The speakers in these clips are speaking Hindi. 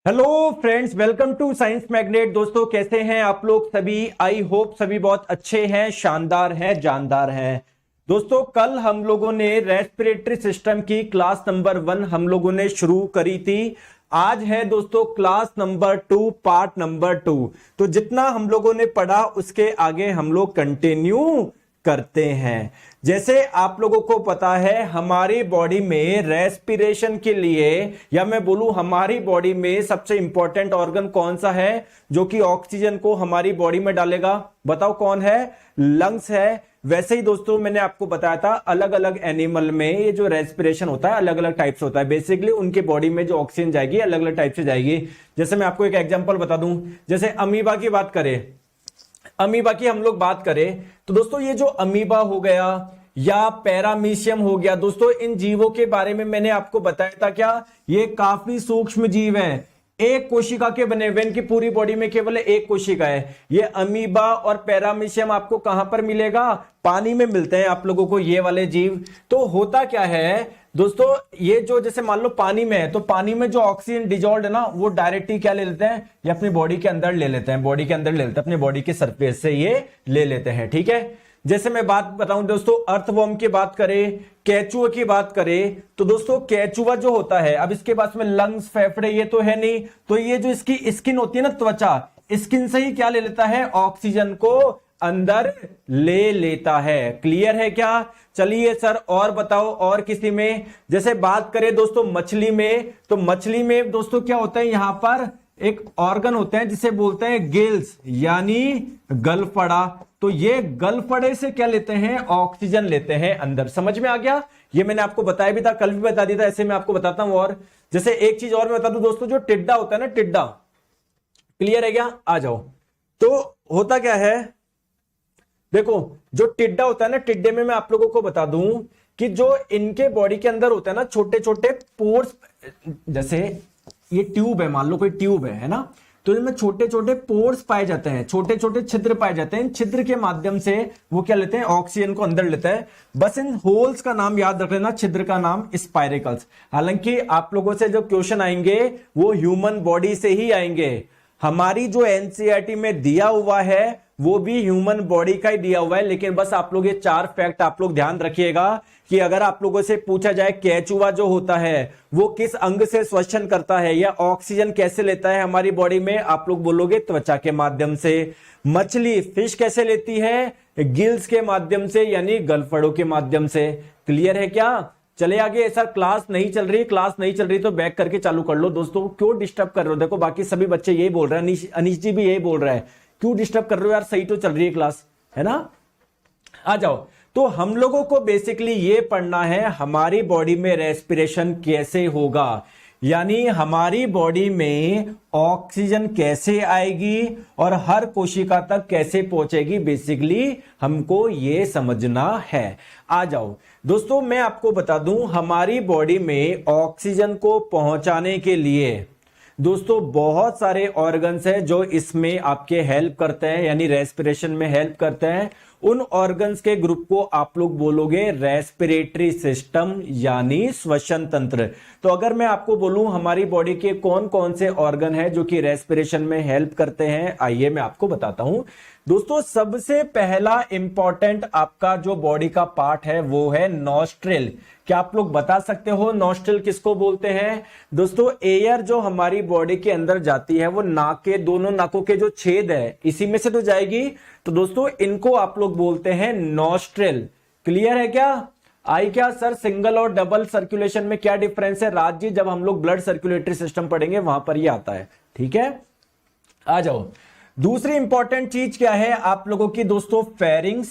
Hello friends, welcome to science magnet. दोस्तों कैसे हैं आप लोग सभी? आई होप सभी बहुत अच्छे हैं, शानदार हैं, जानदार हैं। दोस्तों कल हम लोगों ने रेस्पिरेटरी सिस्टम की क्लास नंबर 1 हम लोगों ने शुरू करी थी। आज है दोस्तों क्लास नंबर 2, पार्ट नंबर 2। तो जितना हम लोगों ने पढ़ा उसके आगे हम लोग कंटिन्यू करते हैं। जैसे आप लोगों को पता है हमारी बॉडी में रेस्पिरेशन के लिए, या मैं बोलूं हमारी बॉडी में सबसे इंपॉर्टेंट ऑर्गन कौन सा है जो कि ऑक्सीजन को हमारी बॉडी में डालेगा? बताओ कौन है? लंग्स है। वैसे ही दोस्तों मैंने आपको बताया था अलग अलग एनिमल में ये जो रेस्पिरेशन होता है अलग अलग टाइप से होता है। बेसिकली उनके बॉडी में जो ऑक्सीजन जाएगी अलग अलग टाइप से जाएगी। जैसे मैं आपको एक एग्जांपल बता दूं, जैसे अमीबा की बात करें, अमीबा की हम लोग बात करें तो दोस्तों ये जो अमीबा हो गया या पैरामीशियम हो गया, दोस्तों इन जीवों के बारे में मैंने आपको बताया था क्या? ये काफी सूक्ष्म जीव हैं, एक कोशिका के बने हुए, इनकी पूरी बॉडी में केवल एक कोशिका है। ये अमीबा और पैरामीशियम आपको कहां पर मिलेगा? पानी में मिलते हैं आप लोगों को ये वाले जीव। तो होता क्या है दोस्तों, ये जो जैसे मान लो पानी में है तो पानी में जो ऑक्सीजन डिजॉल्व है ना वो डायरेक्टली क्या ले लेते हैं? ये अपनी बॉडी के अंदर ले लेते हैं, बॉडी के अंदर ले लेते हैं, अपनी बॉडी के सरफेस से ये ले लेते हैं। ठीक है। जैसे मैं बात बताऊं दोस्तों, अर्थवर्म की बात करें, केचुआ की बात करें तो दोस्तों केचुआ जो होता है, अब इसके पास में लंग्स फेफड़े ये तो है नहीं, तो ये जो इसकी स्किन होती है ना, त्वचा, स्किन से ही क्या ले लेता है? ऑक्सीजन को अंदर ले लेता है। क्लियर है क्या? चलिए सर और बताओ, और किसी में? जैसे बात करें दोस्तों मछली में, तो मछली में दोस्तों क्या होता है? यहां पर एक ऑर्गन होते हैं जिसे बोलते हैं गिल्स, यानी गलफड़ा। तो ये गलफड़े से क्या लेते हैं? ऑक्सीजन लेते हैं अंदर। समझ में आ गया? ये मैंने आपको बताया भी था, कल भी बता दिया था, ऐसे मैं आपको बताता हूं। और जैसे एक चीज और मैं बता दूं दोस्तों, जो टिड्डा होता है ना, टिड्डा, क्लियर है क्या? आ जाओ। तो होता क्या है देखो, जो टिड्डा होता है ना, टिड्डे में मैं आप लोगों को बता दूं कि जो इनके बॉडी के अंदर होता है ना छोटे छोटे पोर्स, जैसे ये ट्यूब है, मान लो कोई ट्यूब है ना, तो इनमें छोटे छोटे पोर्स पाए जाते हैं, छोटे छोटे छिद्र पाए जाते हैं। इन छिद्र के माध्यम से वो क्या लेते हैं? ऑक्सीजन को अंदर लेते हैं। बस इन होल्स का नाम याद रख लेना, छिद्र का नाम स्पाइरेकल्स। हालांकि आप लोगों से जो क्वेश्चन आएंगे वो ह्यूमन बॉडी से ही आएंगे। हमारी जो एनसीईआरटी में दिया हुआ है वो भी ह्यूमन बॉडी का ही दिया हुआ है, लेकिन बस आप लोग ये 4 फैक्ट आप लोग ध्यान रखिएगा कि अगर आप लोगों से पूछा जाए केचुआ जो होता है वो किस अंग से श्वसन करता है या ऑक्सीजन कैसे लेता है हमारी बॉडी में, आप लोग बोलोगे त्वचा के माध्यम से। मछली, फिश कैसे लेती है? गिल्स के माध्यम से, यानी गलफड़ों के माध्यम से। क्लियर है क्या? चले आगे। सर क्लास नहीं चल रही, क्लास नहीं चल रही तो बैक करके चालू कर लो। दोस्तों क्यों डिस्टर्ब कर रहे हो? देखो बाकी सभी बच्चे यही बोल रहे हैं, अनीश जी भी यही बोल रहा है, क्यों डिस्टर्ब कर रहे हो यार? सही तो चल रही है क्लास, है ना? आ जाओ। तो हम लोगों को बेसिकली ये पढ़ना है हमारी बॉडी में रेस्पिरेशन कैसे होगा, यानी हमारी बॉडी में ऑक्सीजन कैसे आएगी और हर कोशिका तक कैसे पहुंचेगी, बेसिकली हमको ये समझना है। आ जाओ दोस्तों, मैं आपको बता दूं हमारी बॉडी में ऑक्सीजन को पहुंचाने के लिए दोस्तों बहुत सारे ऑर्गन्स हैं जो इसमें आपके हेल्प करते हैं, यानी रेस्पिरेशन में हेल्प करते हैं। उन ऑर्गन्स के ग्रुप को आप लोग बोलोगे रेस्पिरेटरी सिस्टम, यानी श्वसन तंत्र। तो अगर मैं आपको बोलूं हमारी बॉडी के कौन कौन से ऑर्गन हैं जो कि रेस्पिरेशन में हेल्प करते हैं, आइए मैं आपको बताता हूं। दोस्तों सबसे पहला इंपॉर्टेंट आपका जो बॉडी का पार्ट है वो है नॉस्ट्रिल। क्या आप लोग बता सकते हो नॉस्ट्रिल किसको बोलते हैं? दोस्तों एयर जो हमारी बॉडी के अंदर जाती है वो नाक के, दोनों नाकों के जो छेद है इसी में से तो जाएगी, तो दोस्तों इनको आप लोग बोलते हैं नॉस्ट्रिल। क्लियर है क्या? आई क्या सर सिंगल और डबल सर्कुलेशन में क्या डिफरेंस है? राज जी जब हम लोग ब्लड सर्कुलेटरी सिस्टम पढ़ेंगे वहां पर ये आता है। ठीक है, आ जाओ। दूसरी इंपॉर्टेंट चीज क्या है आप लोगों की दोस्तों? फेरिंग्स,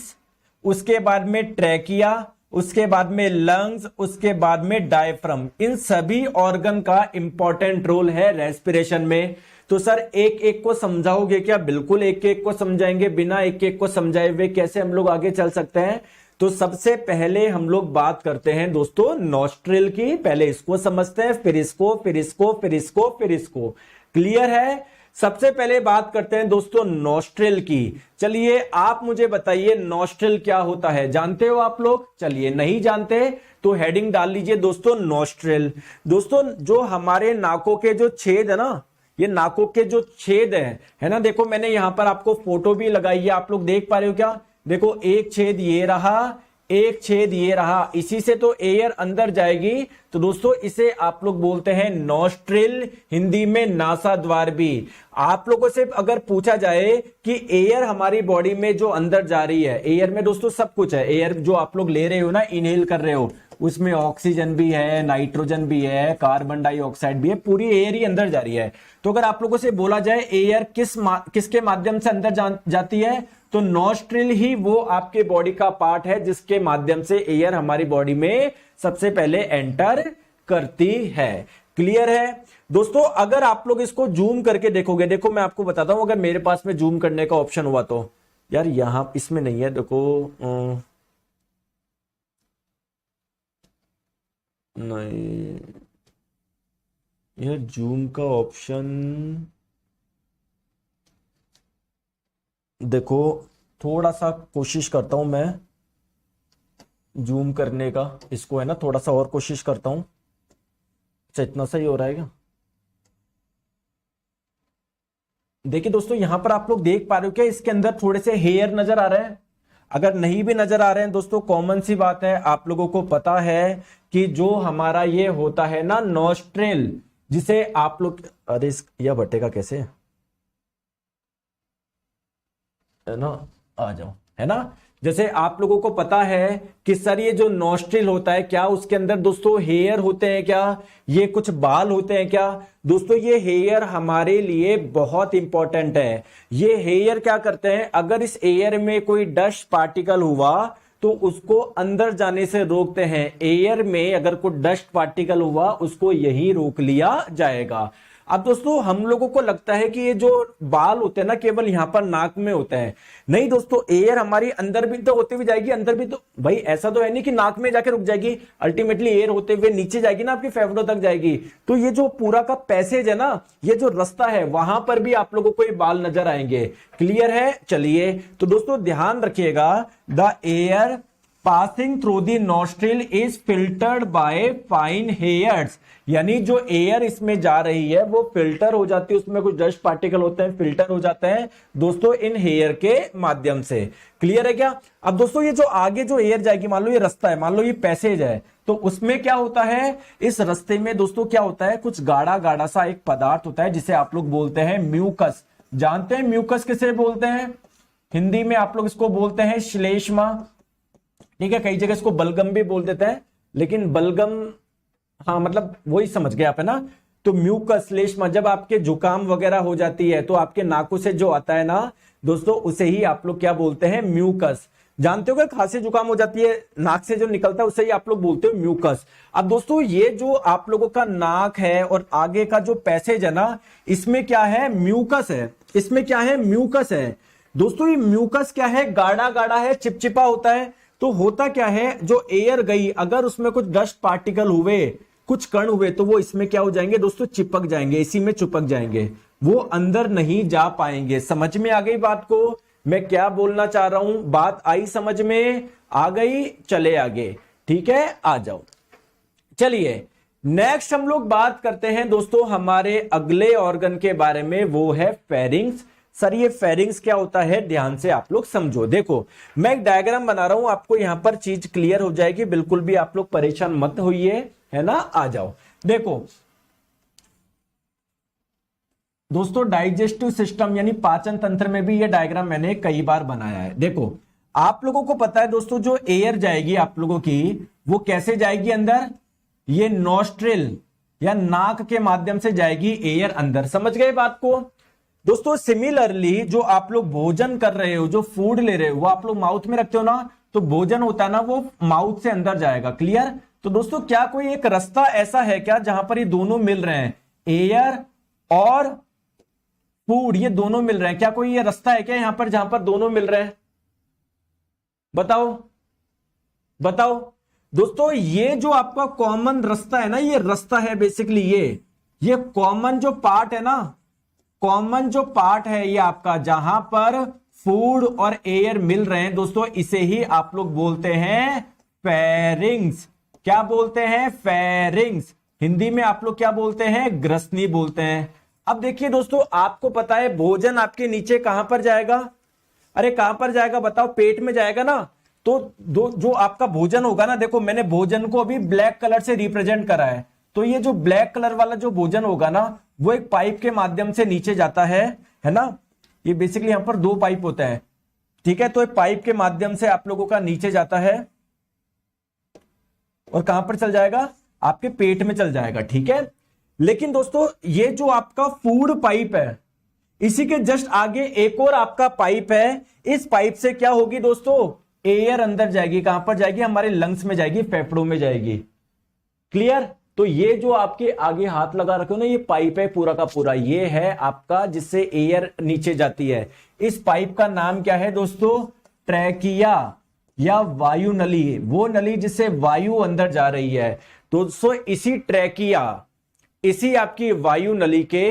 उसके बाद में ट्रैकिया, उसके बाद में लंग्स, उसके बाद में डायफ्राम। इन सभी ऑर्गन का इंपॉर्टेंट रोल है रेस्पिरेशन में। तो सर एक एक को समझाओगे क्या? बिल्कुल एक एक को समझाएंगे, बिना एक एक को समझाए हुए कैसे हम लोग आगे चल सकते हैं? तो सबसे पहले हम लोग बात करते हैं दोस्तों नॉस्ट्रिल की। पहले इसको समझते हैं, फिर इसको, फिर इसको, फिर इसको, फिर इसको। क्लियर है? सबसे पहले बात करते हैं दोस्तों नॉस्ट्रिल की। चलिए आप मुझे बताइए नॉस्ट्रिल क्या होता है? जानते हो आप लोग? चलिए नहीं जानते तो हेडिंग डाल लीजिए दोस्तों नॉस्ट्रिल। दोस्तों जो हमारे नाकों के जो छेद है ना, ये नाकों के जो छेद है ना, देखो मैंने यहां पर आपको फोटो भी लगाई है, आप लोग देख पा रहे हो क्या? देखो एक छेद ये रहा, एक छेद ये रहा, इसी से तो एयर अंदर जाएगी। तो दोस्तों इसे आप लोग बोलते हैं नॉस्ट्रिल, हिंदी में नासा द्वार भी। आप लोगों से अगर पूछा जाए कि एयर हमारी बॉडी में जो अंदर जा रही है, एयर में दोस्तों सब कुछ है। एयर जो आप लोग ले रहे हो ना, इनहेल कर रहे हो, उसमें ऑक्सीजन भी है, नाइट्रोजन भी है, कार्बन डाइऑक्साइड भी है, पूरी एयर ही अंदर जा रही है। तो अगर आप लोगों से बोला जाए एयर किसके माध्यम से अंदर जाती है, तो नॉस्ट्रिल ही वो आपके बॉडी का पार्ट है जिसके माध्यम से एयर हमारी बॉडी में सबसे पहले एंटर करती है। क्लियर है दोस्तों? अगर आप लोग इसको जूम करके देखोगे, देखो मैं आपको बताता हूं, अगर मेरे पास में जूम करने का ऑप्शन हुआ तो, यार यहां इसमें नहीं है, देखो नहीं, यह जूम का ऑप्शन, देखो थोड़ा सा कोशिश करता हूं मैं जूम करने का, इसको है ना थोड़ा सा और कोशिश करता हूं। अच्छा इतना सही हो रहा है क्या? देखिए दोस्तों यहां पर आप लोग देख पा रहे हो क्या, इसके अंदर थोड़े से हेयर नजर आ रहे हैं? अगर नहीं भी नजर आ रहे हैं दोस्तों, कॉमन सी बात है, आप लोगों को पता है कि जो हमारा ये होता है ना नॉस्ट्रिल, जिसे आप लोग, अरे यह बटेगा कैसे है ना, आ जाओ, है ना। जैसे आप लोगों को पता है कि सर ये जो नॉस्ट्रिल होता है, क्या उसके अंदर दोस्तों हेयर होते हैं क्या, ये कुछ बाल होते हैं क्या? दोस्तों ये हेयर हमारे लिए बहुत इंपॉर्टेंट है। ये हेयर क्या करते हैं, अगर इस एयर में कोई डस्ट पार्टिकल हुआ तो उसको अंदर जाने से रोकते हैं। एयर में अगर कोई डस्ट पार्टिकल हुआ उसको यही रोक लिया जाएगा। अब दोस्तों हम लोगों को लगता है कि ये जो बाल होते हैं ना केवल यहां पर नाक में होते हैं, नहीं दोस्तों, एयर हमारी अंदर भी तो होती हुई जाएगी, अंदर भी तो, भाई ऐसा तो है नहीं कि नाक में जाके रुक जाएगी, अल्टीमेटली एयर होते हुए नीचे जाएगी ना, आपके फेफड़ों तक जाएगी। तो ये जो पूरा का पैसेज है ना, ये जो रास्ता है, वहां पर भी आप लोगों को ये बाल नजर आएंगे। क्लियर है? चलिए तो दोस्तों ध्यान रखिएगा, the air passing through the nostril is filtered by fine hairs, यानी जो एयर इसमें जा रही है वो फिल्टर हो जाती है, उसमें कुछ डस्ट पार्टिकल होते हैं, फिल्टर हो जाते हैं दोस्तों इन हेयर के माध्यम से। क्लियर है क्या? अब दोस्तों ये जो आगे जो एयर जाएगी, मान लो ये रास्ता है, मान लो ये पैसेज है, तो उसमें क्या होता है, इस रास्ते में दोस्तों क्या होता है, कुछ गाढ़ा गाढ़ा सा एक पदार्थ होता है जिसे आप लोग बोलते हैं म्यूकस। जानते हैं म्यूकस किसे बोलते हैं? हिंदी में आप लोग इसको बोलते हैं श्लेष्मा। ठीक है, कई जगह इसको बलगम भी बोल देते हैं, लेकिन बलगम, हाँ मतलब वही समझ गए आप, है ना। तो म्यूकस, श्लेष्मा, जब आपके जुकाम वगैरह हो जाती है तो आपके नाकों से जो आता है ना दोस्तों, उसे ही आप लोग क्या बोलते हैं, म्यूकस। जानते हो कि खांसी जुकाम हो जाती है, नाक से जो निकलता है उसे ही आप लोग बोलते हो म्यूकस। अब दोस्तों ये जो आप लोगों का नाक है और आगे का जो पैसेज है ना, इसमें क्या है, म्यूकस है। इसमें क्या है, म्यूकस है दोस्तों। ये म्यूकस क्या है, गाढ़ा गाढ़ा है, चिपचिपा होता है। तो होता क्या है, जो एयर गई अगर उसमें कुछ डस्ट पार्टिकल हुए, कुछ कण हुए, तो वो इसमें क्या हो जाएंगे दोस्तों, चिपक जाएंगे, इसी में चिपक जाएंगे, वो अंदर नहीं जा पाएंगे। समझ में आ गई बात को, मैं क्या बोलना चाह रहा हूं? बात आई समझ में? आ गई? चले आगे, ठीक है, आ जाओ। चलिए नेक्स्ट हम लोग बात करते हैं दोस्तों हमारे अगले ऑर्गन के बारे में, वो है फेरिंग्स। सर ये फेरिंग्स क्या होता है, ध्यान से आप लोग समझो। देखो मैं एक डायग्राम बना रहा हूं, आपको यहां पर चीज क्लियर हो जाएगी, बिल्कुल भी आप लोग परेशान मत होइए, है ना। आ जाओ, देखो दोस्तों डाइजेस्टिव सिस्टम यानी पाचन तंत्र में भी ये डायग्राम मैंने कई बार बनाया है। देखो आप लोगों को पता है दोस्तों, जो एयर जाएगी आप लोगों की, वो कैसे जाएगी अंदर, ये नॉस्ट्रिल या नाक के माध्यम से जाएगी एयर अंदर। समझ गए बात को दोस्तों? सिमिलरली जो आप लोग भोजन कर रहे हो, जो फूड ले रहे हो, वो आप लोग माउथ में रखते हो ना, तो भोजन होता है ना, वो माउथ से अंदर जाएगा। क्लियर? तो दोस्तों क्या कोई एक रास्ता ऐसा है क्या जहां पर ये दोनों मिल रहे हैं, एयर और फूड, ये दोनों मिल रहे हैं? क्या कोई ये रास्ता है क्या यहां पर जहां पर दोनों मिल रहे हैं? बताओ बताओ दोस्तों। ये जो आपका कॉमन रास्ता है ना, ये रास्ता है बेसिकली, ये कॉमन जो पार्ट है ना, कॉमन जो पार्ट है ये आपका, जहां पर फूड और एयर मिल रहे हैं दोस्तों, इसे ही आप लोग बोलते हैं फेरिंग्स। क्या बोलते हैं? फेरिंग्स। हिंदी में आप लोग क्या बोलते हैं, ग्रसनी बोलते हैं। अब देखिए दोस्तों, आपको पता है भोजन आपके नीचे कहां पर जाएगा? अरे कहां पर जाएगा बताओ? पेट में जाएगा ना। तो जो आपका भोजन होगा ना, देखो मैंने भोजन को अभी ब्लैक कलर से रिप्रेजेंट करा है। तो ये जो ब्लैक कलर वाला जो भोजन होगा ना, वो एक पाइप के माध्यम से नीचे जाता है ना। ये बेसिकली यहां पर दो पाइप होता है, ठीक है। तो एक पाइप के माध्यम से आप लोगों का नीचे जाता है और कहां पर चल जाएगा? आपके पेट में चल जाएगा, ठीक है। लेकिन दोस्तों ये जो आपका फूड पाइप है, इसी के जस्ट आगे एक और आपका पाइप है। इस पाइप से क्या होगी दोस्तों? एयर अंदर जाएगी। कहां पर जाएगी? हमारे लंग्स में जाएगी, फेफड़ों में जाएगी। क्लियर? तो ये जो आपके आगे हाथ लगा रखे हो ना, ये पाइप है पूरा का पूरा, ये है आपका जिससे एयर नीचे जाती है। इस पाइप का नाम क्या है दोस्तों? ट्रैकिया या वायु नली, वो नली जिससे वायु अंदर जा रही है। दोस्तों इसी ट्रैकिया, इसी आपकी वायु नली के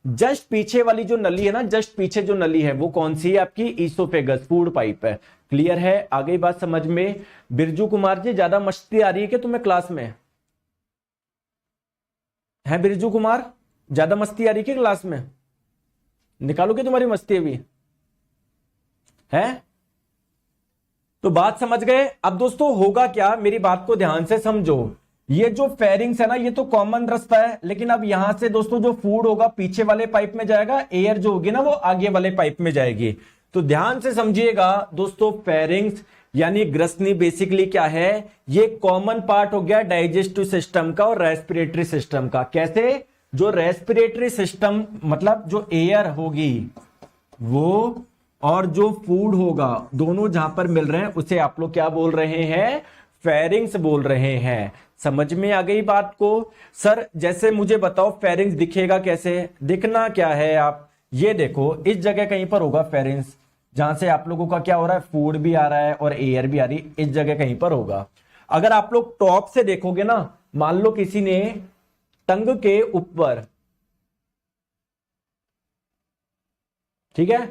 जस्ट पीछे वाली जो नली है ना, जस्ट पीछे जो नली है वो कौन सी है? आपकी ईसोफेगस, फूड पाइप है। क्लियर है? आ गई बात समझ में? बिरजू कुमार जी, ज्यादा मस्ती आ रही है क्या तुम्हें क्लास में? है बिरजू कुमार, ज्यादा मस्ती आ रही है क्लास में? निकालोगे तुम्हारी मस्ती अभी? है? तो बात समझ गए? अब दोस्तों होगा क्या, मेरी बात को ध्यान से समझो। ये जो फेरिंग्स है ना, ये तो कॉमन रास्ता है, लेकिन अब यहां से दोस्तों जो फूड होगा पीछे वाले पाइप में जाएगा, एयर जो होगी ना वो आगे वाले पाइप में जाएगी। तो ध्यान से समझिएगा दोस्तों, फेरिंग्स यानी ग्रसनी बेसिकली क्या है? ये कॉमन पार्ट हो गया डाइजेस्टिव सिस्टम का और रेस्पिरेटरी सिस्टम का। कैसे? जो रेस्पिरेटरी सिस्टम मतलब जो एयर होगी वो और जो फूड होगा, दोनों जहां पर मिल रहे हैं उसे आप लोग क्या बोल रहे हैं? फेरिंग्स बोल रहे हैं। समझ में आ गई बात को? सर जैसे मुझे बताओ फेरिंग्स दिखेगा कैसे? दिखना क्या है, आप ये देखो, इस जगह कहीं पर होगा फेरिंग्स, जहां से आप लोगों का क्या हो रहा है? फूड भी आ रहा है और एयर भी आ रही है, इस जगह कहीं पर होगा। अगर आप लोग टॉप से देखोगे ना, मान लो किसी ने टंग के ऊपर, ठीक है,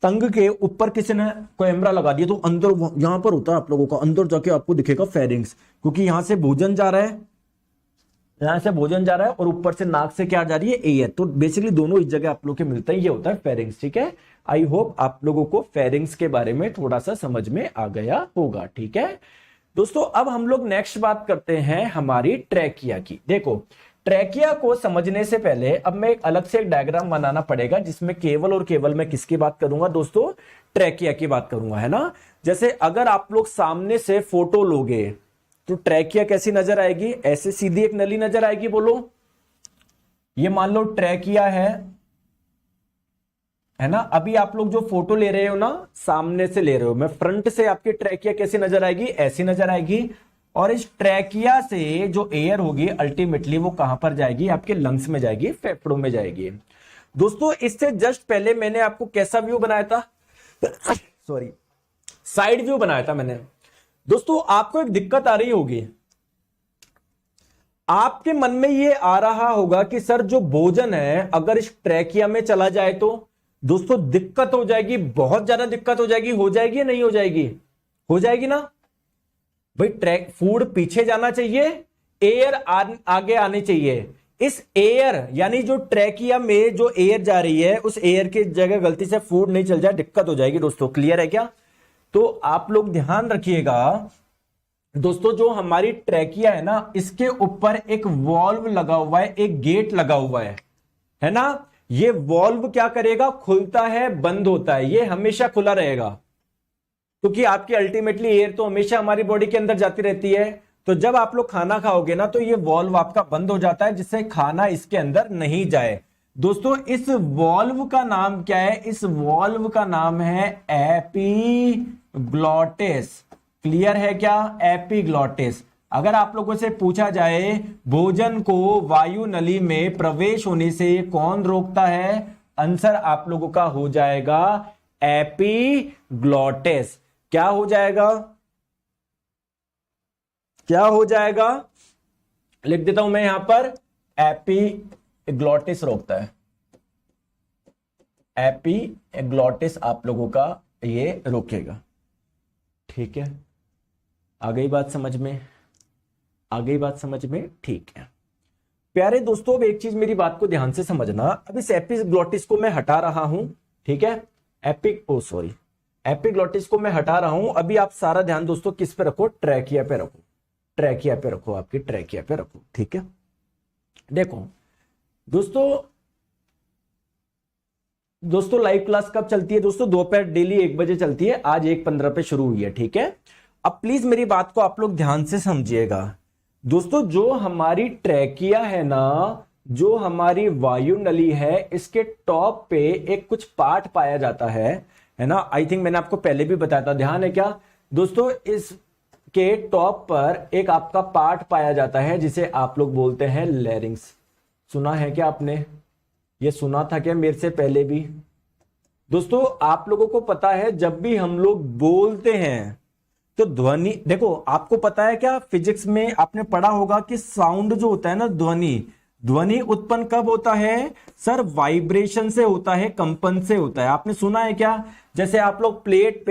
टंग के ऊपर किसी ने कैमरा लगा दिया, तो अंदर यहां पर होता है आप लोगों का, अंदर जाके आपको दिखेगा फेरिंग्स, क्योंकि यहां से भोजन जा रहा है, यहां से भोजन जा रहा है और ऊपर से नाक से क्या जा रही है? एयर। तो बेसिकली दोनों इस जगह आप लोग के मिलते हैं, ये होता है फेरिंग्स, ठीक है। आई होप आप लोगों को फेरिंग्स के बारे में थोड़ा सा समझ में आ गया होगा, ठीक है दोस्तों। अब हम लोग नेक्स्ट बात करते हैं हमारी ट्रैकिया की। देखो ट्रैकिया को समझने से पहले अब मैं एक अलग से एक डायग्राम बनाना पड़ेगा, जिसमें केवल और केवल मैं किसकी बात करूंगा दोस्तों? ट्रैकिया की बात करूंगा, है ना। जैसे अगर आप लोग सामने से फोटो लोगे तो ट्रैकिया कैसी नजर आएगी? ऐसे सीधी एक नली नजर आएगी, बोलो। ये मान लो ट्रैकिया है ना। अभी आप लोग जो फोटो ले रहे हो ना, सामने से ले रहे हो, मैं फ्रंट से, आपकी ट्रैकिया कैसी नजर आएगी? ऐसी नजर आएगी। और इस ट्रैकिया से जो एयर होगी अल्टीमेटली वो कहां पर जाएगी? आपके लंग्स में जाएगी, फेफड़ों में जाएगी। दोस्तों इससे जस्ट पहले मैंने आपको कैसा व्यू बनाया था? सॉरी, साइड व्यू बनाया था मैंने। दोस्तों आपको एक दिक्कत आ रही होगी, आपके मन में ये आ रहा होगा कि सर जो भोजन है अगर इस ट्रैकिया में चला जाए तो दोस्तों दिक्कत हो जाएगी, बहुत ज्यादा दिक्कत हो जाएगी। हो जाएगी या नहीं हो जाएगी? हो जाएगी ना भाई। ट्रैक फूड पीछे जाना चाहिए, एयर आगे आनी चाहिए। इस एयर यानी जो ट्रैकिया में जो एयर जा रही है, उस एयर की जगह गलती से फूड नहीं चल जाए, दिक्कत हो जाएगी दोस्तों। क्लियर है क्या? तो आप लोग ध्यान रखिएगा दोस्तों, जो हमारी ट्रैकिया है ना, इसके ऊपर एक वॉल्व लगा हुआ है, एक गेट लगा हुआ है ना। ये वॉल्व क्या करेगा? खुलता है, बंद होता है, ये हमेशा खुला रहेगा, क्योंकि आपकी अल्टीमेटली एयर तो हमेशा हमारी बॉडी के अंदर जाती रहती है। तो जब आप लोग खाना खाओगे ना, तो ये वॉल्व आपका बंद हो जाता है, जिससे खाना इसके अंदर नहीं जाए। दोस्तों इस वॉल्व का नाम क्या है? इस वॉल्व का नाम है एपिग्लॉटिस। क्लियर है क्या? एपिग्लॉटिस। अगर आप लोगों से पूछा जाए भोजन को वायु नली में प्रवेश होने से कौन रोकता है, आंसर आप लोगों का हो जाएगा एपिग्लॉटिस। क्या हो जाएगा? क्या हो जाएगा? लिख देता हूं मैं यहां पर, एपिग्लॉटिस रोकता है। एपिग्लॉटिस आप लोगों का ये रोकेगा, ठीक है। आ गई बात समझ में? आ गई बात समझ में? ठीक है। प्यारे दोस्तों, अब एक चीज मेरी बात को ध्यान से समझना। अब इस एपिग्लोटिस को मैं हटा रहा हूं, ठीक है, एपिग्लोटिस को मैं हटा रहा हूं। अभी आप सारा ध्यान दोस्तों किस पे रखो, ट्रैकिया पे रखो, ट्रैकिया पे रखो, आपकी ट्रैकिया पे रखो, ठीक है। देखो दोस्तों लाइव क्लास कब चलती है दोस्तों? दोपहर डेली 1 बजे चलती है। आज 1:15 पे शुरू हुई है, ठीक है। अब प्लीज मेरी बात को आप लोग ध्यान से समझिएगा दोस्तों। जो हमारी ट्रैकिया है ना, जो हमारी वायु नली है, इसके टॉप पे एक कुछ पार्ट पाया जाता है ना। आई थिंक मैंने आपको पहले भी बताया था, ध्यान है क्या दोस्तों? इसके टॉप पर एक आपका पार्ट पाया जाता है जिसे आप लोग बोलते हैं लैरिंग्स। सुना है क्या आपने? ये सुना था क्या मेरे से पहले भी? दोस्तों आप लोगों को पता है, जब भी हम लोग बोलते हैं तो ध्वनि, देखो आपको पता है क्या, फिजिक्स में आपने पढ़ा होगा कि साउंड जो होता है ना, ध्वनि उत्पन्न कब होता है सर? वाइब्रेशन से होता है, कंपन से होता है। आपने सुना है क्या? जैसे आप लोग प्लेट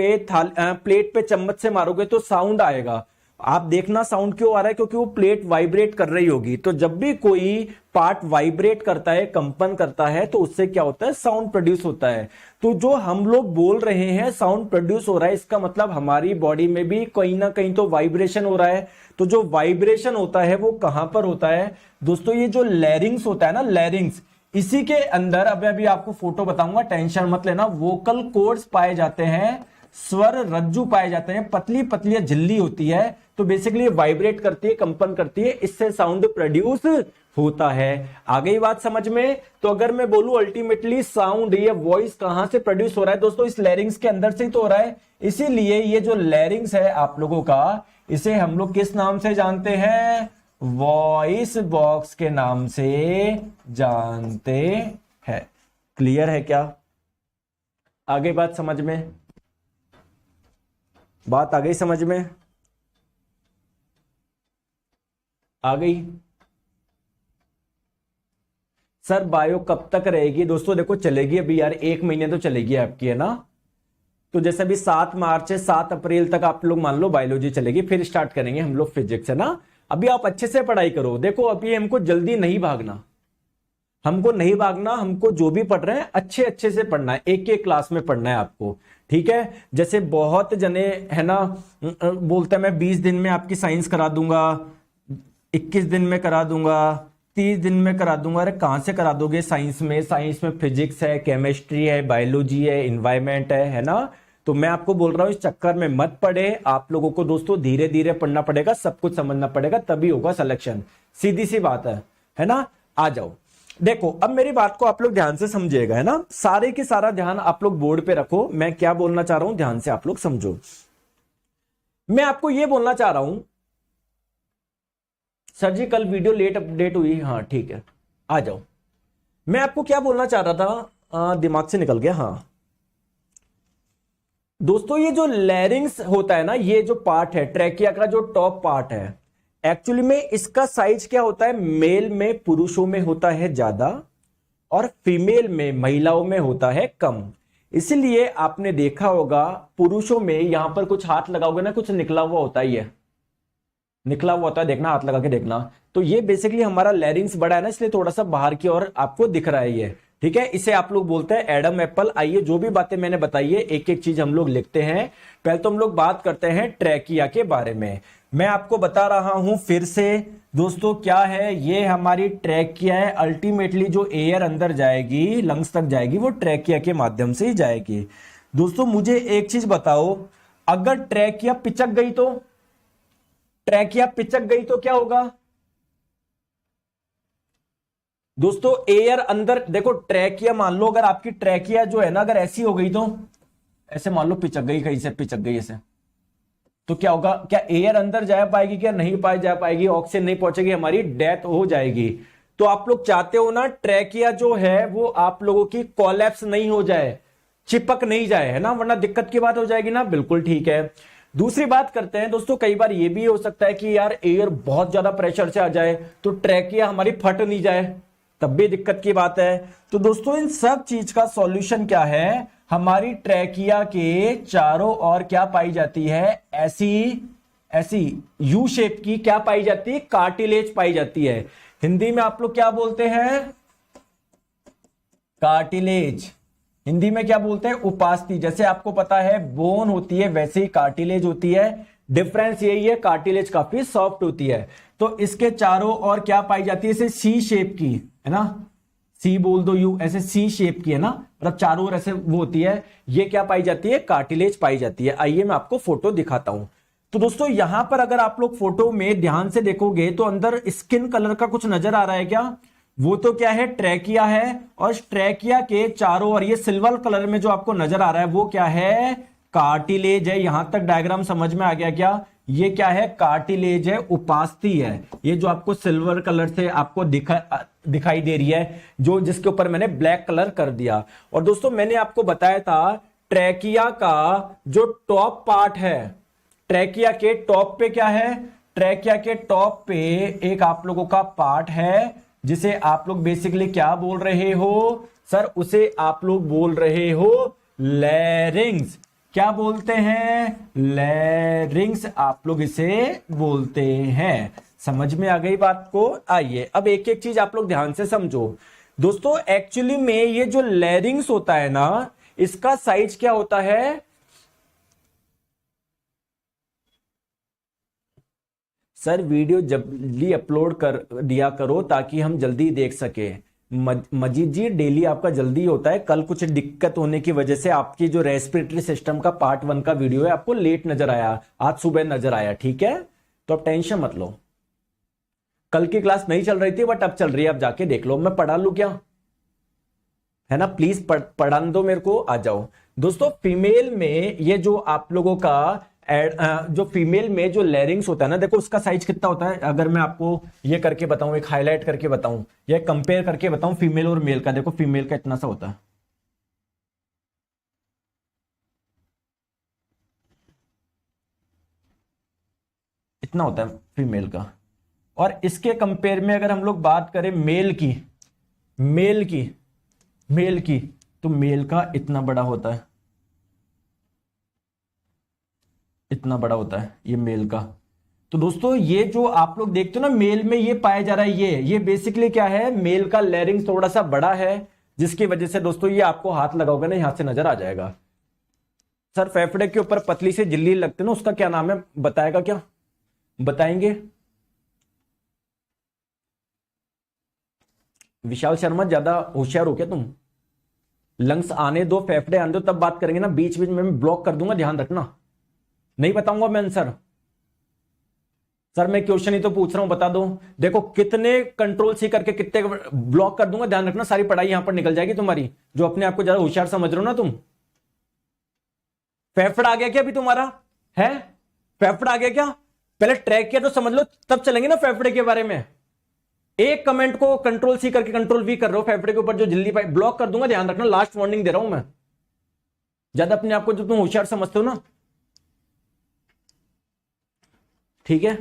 पे चम्मच से मारोगे तो साउंड आएगा। आप देखना साउंड क्यों आ रहा है, क्योंकि वो प्लेट वाइब्रेट कर रही होगी। तो जब भी कोई पार्ट वाइब्रेट करता है, कंपन करता है, तो उससे क्या होता है? साउंड प्रोड्यूस होता है। तो जो हम लोग बोल रहे हैं साउंड प्रोड्यूस हो रहा है, इसका मतलब हमारी बॉडी में भी कहीं ना कहीं तो वाइब्रेशन हो रहा है। तो जो वाइब्रेशन होता है वो कहां पर होता है दोस्तों? ये जो लैरिंग्स होता है ना, लैरिंग्स, इसी के अंदर अभी आपको फोटो बताऊंगा, टेंशन मत लेना। वोकल कॉर्ड्स पाए जाते हैं, स्वर रज्जु पाए जाते हैं, पतली पतली झिल्ली होती है। तो बेसिकली वाइब्रेट करती है, कंपन करती है, इससे साउंड प्रोड्यूस होता है। आ गई बात समझ में? तो अगर मैं बोलूं अल्टीमेटली साउंड, ये वॉइस कहां से प्रोड्यूस हो रहा है दोस्तों? इस लैरिंग्स के अंदर से ही तो हो रहा है। इसीलिए ये जो लैरिंग्स है आप लोगों का, इसे हम लोग किस नाम से जानते हैं? वॉइस बॉक्स के नाम से जानते हैं। क्लियर है क्या? आगे बात समझ में? बात आ गई समझ में? आ गई? सर बायो कब तक रहेगी दोस्तों? देखो चलेगी अभी यार, 1 महीने तो चलेगी आपकी, है ना। तो जैसे अभी 7 मार्च से 7 अप्रैल तक आप लोग मान लो बायोलॉजी चलेगी, फिर स्टार्ट करेंगे हम लोग फिजिक्स, है ना। अभी आप अच्छे से पढ़ाई करो। देखो अभी हमको जल्दी नहीं भागना, हमको जो भी पढ़ रहे हैं अच्छे अच्छे से पढ़ना है, एक एक क्लास में पढ़ना है आपको, ठीक है। जैसे बहुत जने है ना बोलते हैं मैं 20 दिन में आपकी साइंस करा दूंगा, 21 दिन में करा दूंगा, 30 दिन में करा दूंगा। अरे कहां से करा दोगे? साइंस में फिजिक्स है, केमिस्ट्री है, बायोलॉजी है, इन्वायरमेंट है ना। तो मैं आपको बोल रहा हूं इस चक्कर में मत पड़े। आप लोगों को दोस्तों धीरे धीरे पढ़ना पड़ेगा, सब कुछ समझना पड़ेगा, तभी होगा सिलेक्शन। सीधी सी बात है ना। आ जाओ, देखो अब मेरी बात को आप लोग ध्यान से समझिएगा, है ना। सारे के सारा ध्यान आप लोग बोर्ड पे रखो। मैं क्या बोलना चाह रहा हूं ध्यान से आप लोग समझो। मैं आपको यह बोलना चाह रहा हूं, सर जी कल वीडियो लेट अपडेट हुई, हाँ ठीक है आ जाओ। मैं आपको क्या बोलना चाह रहा था, दिमाग से निकल गया। हाँ दोस्तों, ये जो लैरिंग्स होता है ना, ये जो पार्ट है ट्रैकिया का, जो टॉप पार्ट है, एक्चुअली में इसका साइज क्या होता है? मेल में, पुरुषों में होता है ज्यादा, और फीमेल में, महिलाओं में होता है कम। इसलिए आपने देखा होगा पुरुषों में यहां पर कुछ हाथ लगाओगे ना, कुछ निकला हुआ होता ही है, निकला हुआ होता है, देखना हाथ लगा के देखना। तो ये बेसिकली हमारा लैरिंग्स बड़ा है ना, इसलिए थोड़ा सा बाहर की ओर आपको दिख रहा है ये, ठीक है। इसे आप लोग बोलते हैं एडम एप्पल। आइए जो भी बातें मैंने बताई है एक एक चीज हम लोग लिखते हैं। पहले तो हम लोग बात करते हैं ट्रैकिया के बारे में। मैं आपको बता रहा हूं फिर से दोस्तों, क्या है ये हमारी ट्रैकिया है। अल्टीमेटली जो एयर अंदर जाएगी, लंग्स तक जाएगी, वो ट्रैकिया के माध्यम से ही जाएगी। दोस्तों मुझे एक चीज बताओ, अगर ट्रैकिया पिचक गई तो, ट्रैकिया पिचक गई तो क्या होगा दोस्तों? एयर अंदर, देखो ट्रैकिया मान लो, अगर आपकी ट्रैकिया जो है ना अगर ऐसी हो गई तो, ऐसे मान लो पिचक गई, कहीं से पिचक गई ऐसे, तो क्या होगा? क्या एयर अंदर जा पाएगी? क्या नहीं पाई जा पाएगी? ऑक्सीजन नहीं पहुंचेगी, हमारी डेथ हो जाएगी। तो आप लोग चाहते हो ना ट्रैकिया जो है वो आप लोगों की कोलैप्स नहीं हो जाए, चिपक नहीं जाए, है ना, वरना दिक्कत की बात हो जाएगी ना। बिल्कुल ठीक है। दूसरी बात करते हैं दोस्तों, कई बार ये भी हो सकता है कि यार एयर बहुत ज्यादा प्रेशर से आ जाए तो ट्रैकिया हमारी फट नहीं जाए, तब भी दिक्कत की बात है। तो दोस्तों इन सब चीज का सॉल्यूशन क्या है? हमारी ट्रैकिया के चारों ओर क्या पाई जाती है? ऐसी यू शेप की क्या पाई जाती है? कार्टिलेज पाई जाती है। हिंदी में आप लोग क्या बोलते हैं? कार्टिलेज। हिंदी में क्या बोलते हैं? उपास्थि। जैसे आपको पता है बोन होती है वैसे ही कार्टिलेज होती है। डिफरेंस यही है, कार्टिलेज काफी सॉफ्ट होती है। तो इसके चारों ओर क्या पाई जाती है? इसे सी शेप की है ना, सी बोल दो यू, ऐसे सी शेप की है ना, मतलब चारों ओर ऐसे वो होती है। ये क्या पाई जाती है? कार्टिलेज पाई जाती है। आइए मैं आपको फोटो दिखाता हूं। तो दोस्तों यहां पर अगर आप लोग फोटो में ध्यान से देखोगे तो अंदर स्किन कलर का कुछ नजर आ रहा है क्या? वो तो क्या है? ट्रैकिया है। और ट्रैकिया के चारों ओर ये सिल्वर कलर में जो आपको नजर आ रहा है वो क्या है? कार्टिलेज है। यहां तक डायग्राम समझ में आ गया क्या? ये क्या है? कार्टिलेज है, उपास्थि है। ये जो आपको सिल्वर कलर से आपको दिखाई दे रही है, जो जिसके ऊपर मैंने ब्लैक कलर कर दिया। और दोस्तों मैंने आपको बताया था ट्रैकिया का जो टॉप पार्ट है, ट्रैकिया के टॉप पे क्या है? ट्रैकिया के टॉप पे एक आप लोगों का पार्ट है जिसे आप लोग बेसिकली क्या बोल रहे हो सर? उसे आप लोग बोल रहे हो लैरिंग्स। क्या बोलते हैं? लैरिंग्स आप लोग इसे बोलते हैं। समझ में आ गई बात को? आइए अब एक एक चीज आप लोग ध्यान से समझो। दोस्तों एक्चुअली में ये जो लैरिंग्स होता है ना, इसका साइज क्या होता है? सर वीडियो जल्दी अपलोड कर दिया करो ताकि हम जल्दी देख सके। मजीद जी डेली आपका जल्दी होता है, कल कुछ दिक्कत होने की वजह से आपकी जो रेस्पिरेटरी सिस्टम का पार्ट 1 का वीडियो है आपको लेट नजर आया, आज सुबह नजर आया। ठीक है, तो अब टेंशन मत लो। कल की क्लास नहीं चल रही थी बट अब चल रही है, अब जाके देख लो। मैं पढ़ा लू क्या? है ना, प्लीज पढ़ा दो मेरे को, आ जाओ। दोस्तों फीमेल में ये जो आप लोगों का जो फीमेल में जो लैरिंग्स होता है ना, देखो उसका साइज कितना होता है। अगर मैं आपको ये करके बताऊं, एक हाईलाइट करके बताऊं या कंपेयर करके बताऊं फीमेल और मेल का, देखो फीमेल का इतना सा होता है, इतना होता है फीमेल का। और इसके कंपेयर में अगर हम लोग बात करें मेल की, मेल की मेल की तो मेल का इतना बड़ा होता है, इतना बड़ा होता है ये मेल का। तो दोस्तों ये जो आप लोग देखते हो ना मेल में ये पाया जा रहा है, ये बेसिकली क्या है? मेल का लैरिंग्स थोड़ा सा बड़ा है, जिसकी वजह से दोस्तों ये आपको हाथ लगाओगे ना यहां से नजर आ जाएगा। सर फेफड़े के ऊपर पतली से झिल्ली लगते ना, उसका क्या नाम है? बताएगा क्या? बताएंगे? विशाल शर्मा ज्यादा होशियार हो क्या तुम? लंग्स आने दो, फेफड़े आने दो, तब बात करेंगे ना। बीच बीच में मैं ब्लॉक कर दूंगा, ध्यान रखना। नहीं बताऊंगा मैं आंसर। सर मैं क्वेश्चन ही तो पूछ रहा हूं, बता दो। देखो कितने कंट्रोल सी करके कितने ब्लॉक कर दूंगा, ध्यान रखना। सारी पढ़ाई यहां पर निकल जाएगी तुम्हारी, जो अपने आप को ज्यादा होशियार समझ रहे हो ना तुम। फेफड़ा आ गया क्या अभी तुम्हारा? है फेफड़ा आ गया क्या? पहले ट्रैक किया तो समझ लो, तब चलेंगे ना फेफड़े के बारे में। एक कमेंट को कंट्रोल सी करके कंट्रोल वी कर रहे हो, फेफड़े के ऊपर जो झिल्ली पाई ब्लॉक कर दूंगा, ध्यान रखना। लास्ट वार्निंग दे रहा हूं मैं, ज्यादा अपने आप को जो तुम होशियार समझते हो ना। ठीक है,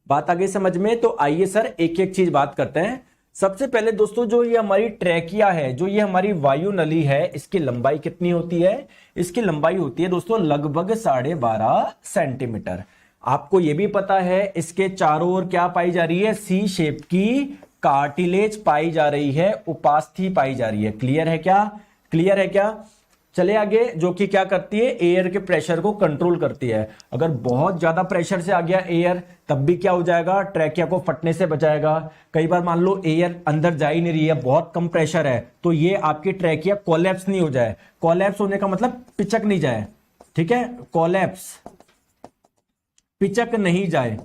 बात आ गई समझ में? तो आइए सर एक एक चीज बात करते हैं। सबसे पहले दोस्तों जो ये हमारी ट्रैकिया है, जो ये हमारी वायु नली है, इसकी लंबाई कितनी होती है? इसकी लंबाई होती है दोस्तों लगभग 12.5 सेंटीमीटर। आपको ये भी पता है इसके चारों ओर क्या पाई जा रही है? सी शेप की कार्टिलेज पाई जा रही है, उपास्थि पाई जा रही है। क्लियर है क्या? क्लियर है क्या? चले आगे, जो कि क्या करती है? एयर के प्रेशर को कंट्रोल करती है। अगर बहुत ज्यादा प्रेशर से आ गया एयर, तब भी क्या हो जाएगा? ट्रैकिया को फटने से बचाएगा। कई बार मान लो एयर अंदर जा ही नहीं रही है, बहुत कम प्रेशर है, तो ये आपकी ट्रैकिया कोलैप्स नहीं हो जाए। कोलैप्स होने का मतलब पिचक नहीं जाए। ठीक है, कोलैप्स, पिचक नहीं जाए,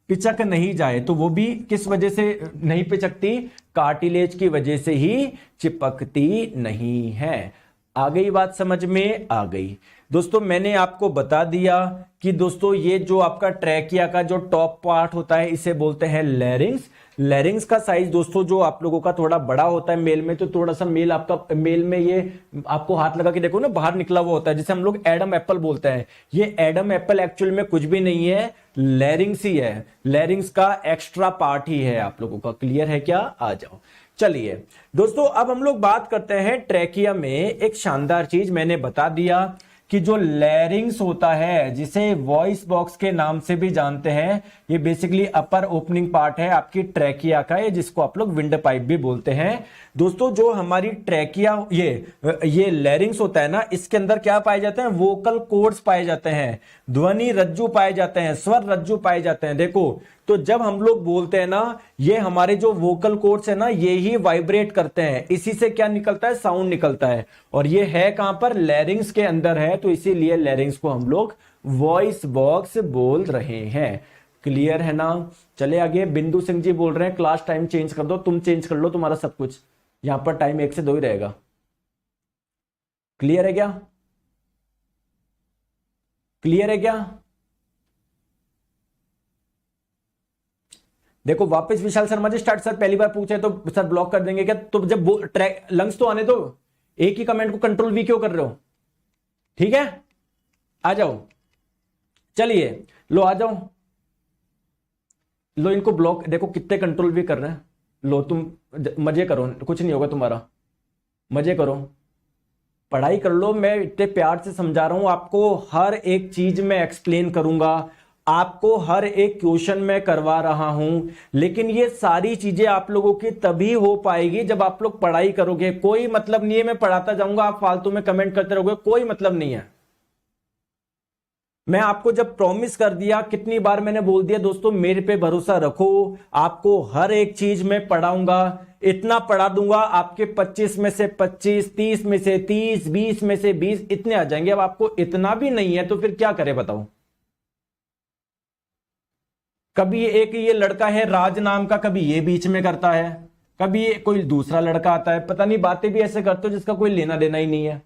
पिचक नहीं जाए। तो वो भी किस वजह से नहीं पिचकती? कार्टिलेज की वजह से ही चिपकती नहीं है। आ गई बात समझ में? आ गई। दोस्तों मैंने आपको बता दिया कि दोस्तों ये जो आपका ट्रैकिया का जो टॉप पार्ट होता है इसे बोलते हैं लैरिंग्स। लैरिंग्स का साइज दोस्तों जो आप लोगों का थोड़ा बड़ा होता है मेल में, तो थोड़ा सा मेल आपका, मेल में ये आपको हाथ लगा के देखो ना, बाहर निकला हुआ होता है, जिसे हम लोग एडम एप्पल बोलते हैं। ये एडम एप्पल एक्चुअल में कुछ भी नहीं है, लैरिंग्स ही है। लैरिंग्स का एक्स्ट्रा पार्ट ही है आप लोगों का। क्लियर है क्या? आ जाओ। चलिए दोस्तों अब हम लोग बात करते हैं ट्रैकिया में। एक शानदार चीज मैंने बता दिया कि जो लैरिंग्स होता है, जिसे वॉइस बॉक्स के नाम से भी जानते हैं, ये बेसिकली अपर ओपनिंग पार्ट है आपकी ट्रैकिया का, ये जिसको आप लोग विंड पाइप भी बोलते हैं। दोस्तों जो हमारी ट्रैकिया, ये लैरिंग्स होता है ना, इसके अंदर क्या पाए जाते हैं? वोकल कॉर्ड्स पाए जाते हैं, ध्वनि रज्जु पाए जाते हैं, स्वर रज्जु पाए जाते हैं। देखो, तो जब हम लोग बोलते हैं ना, ये हमारे जो वोकल कॉर्ड्स है ना, ये ही वाइब्रेट करते हैं, इसी से क्या निकलता है? साउंड निकलता है। और ये है कहां पर? लैरिंग्स के अंदर है, तो इसीलिए लैरिंग्स को हम लोग वॉइस बॉक्स बोल रहे हैं। क्लियर है ना? चले आगे। बिंदु सिंह जी बोल रहे हैं क्लास टाइम चेंज कर दो। तुम चेंज कर लो, तुम्हारा सब कुछ यहां पर टाइम 1 से 2 ही रहेगा। क्लियर है क्या? क्लियर है क्या? देखो वापस विशाल शर्मा जी स्टार्ट। सर पहली बार पूछे तो सर ब्लॉक कर देंगे क्या? तो जब लंग्स तो आने दो, एक ही कमेंट को कंट्रोल वी क्यों कर रहे हो? ठीक है, आ जाओ। चलिए लो आ जाओ, लो इनको ब्लॉक। देखो कितने कंट्रोल वी कर रहे हैं। लो तुम मजे करो, कुछ नहीं होगा तुम्हारा, मजे करो, पढ़ाई कर लो। मैं इतने प्यार से समझा रहा हूं आपको, हर एक चीज में एक्सप्लेन करूंगा आपको, हर एक क्वेश्चन में करवा रहा हूं। लेकिन ये सारी चीजें आप लोगों की तभी हो पाएगी जब आप लोग पढ़ाई करोगे। कोई मतलब नहीं है मैं पढ़ाता जाऊंगा, आप फालतू में कमेंट करते रहोगे, कोई मतलब नहीं है। मैं आपको जब प्रॉमिस कर दिया, कितनी बार मैंने बोल दिया दोस्तों, मेरे पे भरोसा रखो, आपको हर एक चीज में पढ़ाऊंगा। इतना पढ़ा दूंगा आपके 25 में से 25, 30 में से 30, 20 में से 20 इतने आ जाएंगे। अब आपको इतना भी नहीं है तो फिर क्या करे बताओ? कभी एक ये लड़का है राज नाम का, कभी ये बीच में करता है, कभी ये कोई दूसरा लड़का आता है, पता नहीं बातें भी ऐसे करते हो जिसका कोई लेना देना ही नहीं है।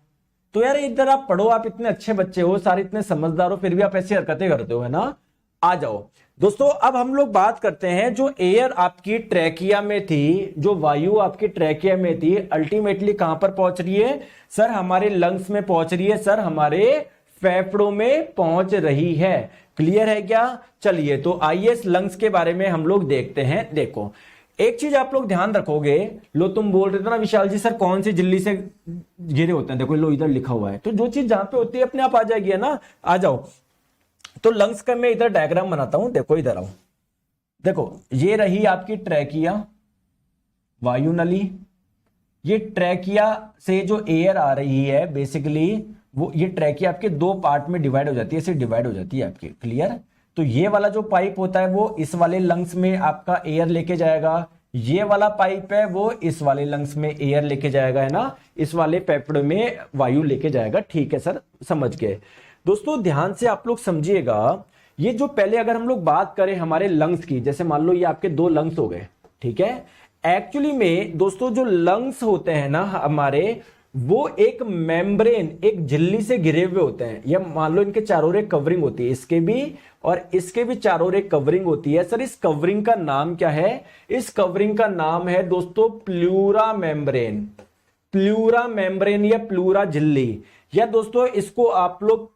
तो यार इधर आप पढ़ो, आप इतने अच्छे बच्चे हो, सारे इतने समझदार हो, फिर भी आप ऐसी हरकतें करते हो, है ना? आ जाओ दोस्तों, अब हम लोग बात करते हैं जो एयर आपकी ट्रैकिया में थी, जो वायु आपकी ट्रैकिया में थी, अल्टीमेटली कहां पर पहुंच रही है? सर हमारे लंग्स में पहुंच रही है, सर हमारे फेफड़ों में पहुंच रही है। क्लियर है क्या? चलिए तो आइए लंग्स के बारे में हम लोग देखते हैं। देखो एक चीज आप लोग ध्यान रखोगे, लो तुम बोल रहे थे ना विशाल जी सर कौन सी झिल्ली से घिरे होते हैं, देखो लो इधर लिखा हुआ है, तो जो चीज जहां पे होती है अपने आप आ जाएगी, है ना? आ जाओ। तो लंग्स का मैं इधर डायग्राम बनाता हूं, देखो इधर आओ। देखो ये रही आपकी ट्रैकिया, वायु नली। ये ट्रैकिया से जो एयर आ रही है बेसिकली, वो ये ट्रैकिया आपके 2 पार्ट में डिवाइड हो जाती है, ऐसे डिवाइड हो जाती है आपकी। क्लियर? तो ये वाला जो पाइप होता है वो इस वाले लंग्स में आपका एयर लेके जाएगा, ये वाला पाइप है वो इस वाले लंग्स में एयर लेके जाएगा, है ना? इस वाले फेफड़े में वायु लेके जाएगा। ठीक है सर, समझ गए। दोस्तों ध्यान से आप लोग समझिएगा, ये जो पहले अगर हम लोग बात करें हमारे लंग्स की, जैसे मान लो ये आपके 2 लंग्स हो गए, ठीक है? एक्चुअली में दोस्तों जो लंग्स होते हैं ना हमारे, वो एक मेम्ब्रेन, एक झिल्ली से घिरे हुए होते हैं। या मान लो इनके चारों ओर एक कवरिंग होती है, इसके भी और इसके भी चारों ओर एक कवरिंग होती है। सर इस कवरिंग का नाम क्या है? इस कवरिंग का नाम है दोस्तों प्लूरा मेम्ब्रेन। प्लूरा मेम्ब्रेन या प्लूरा झिल्ली, या दोस्तों इसको आप लोग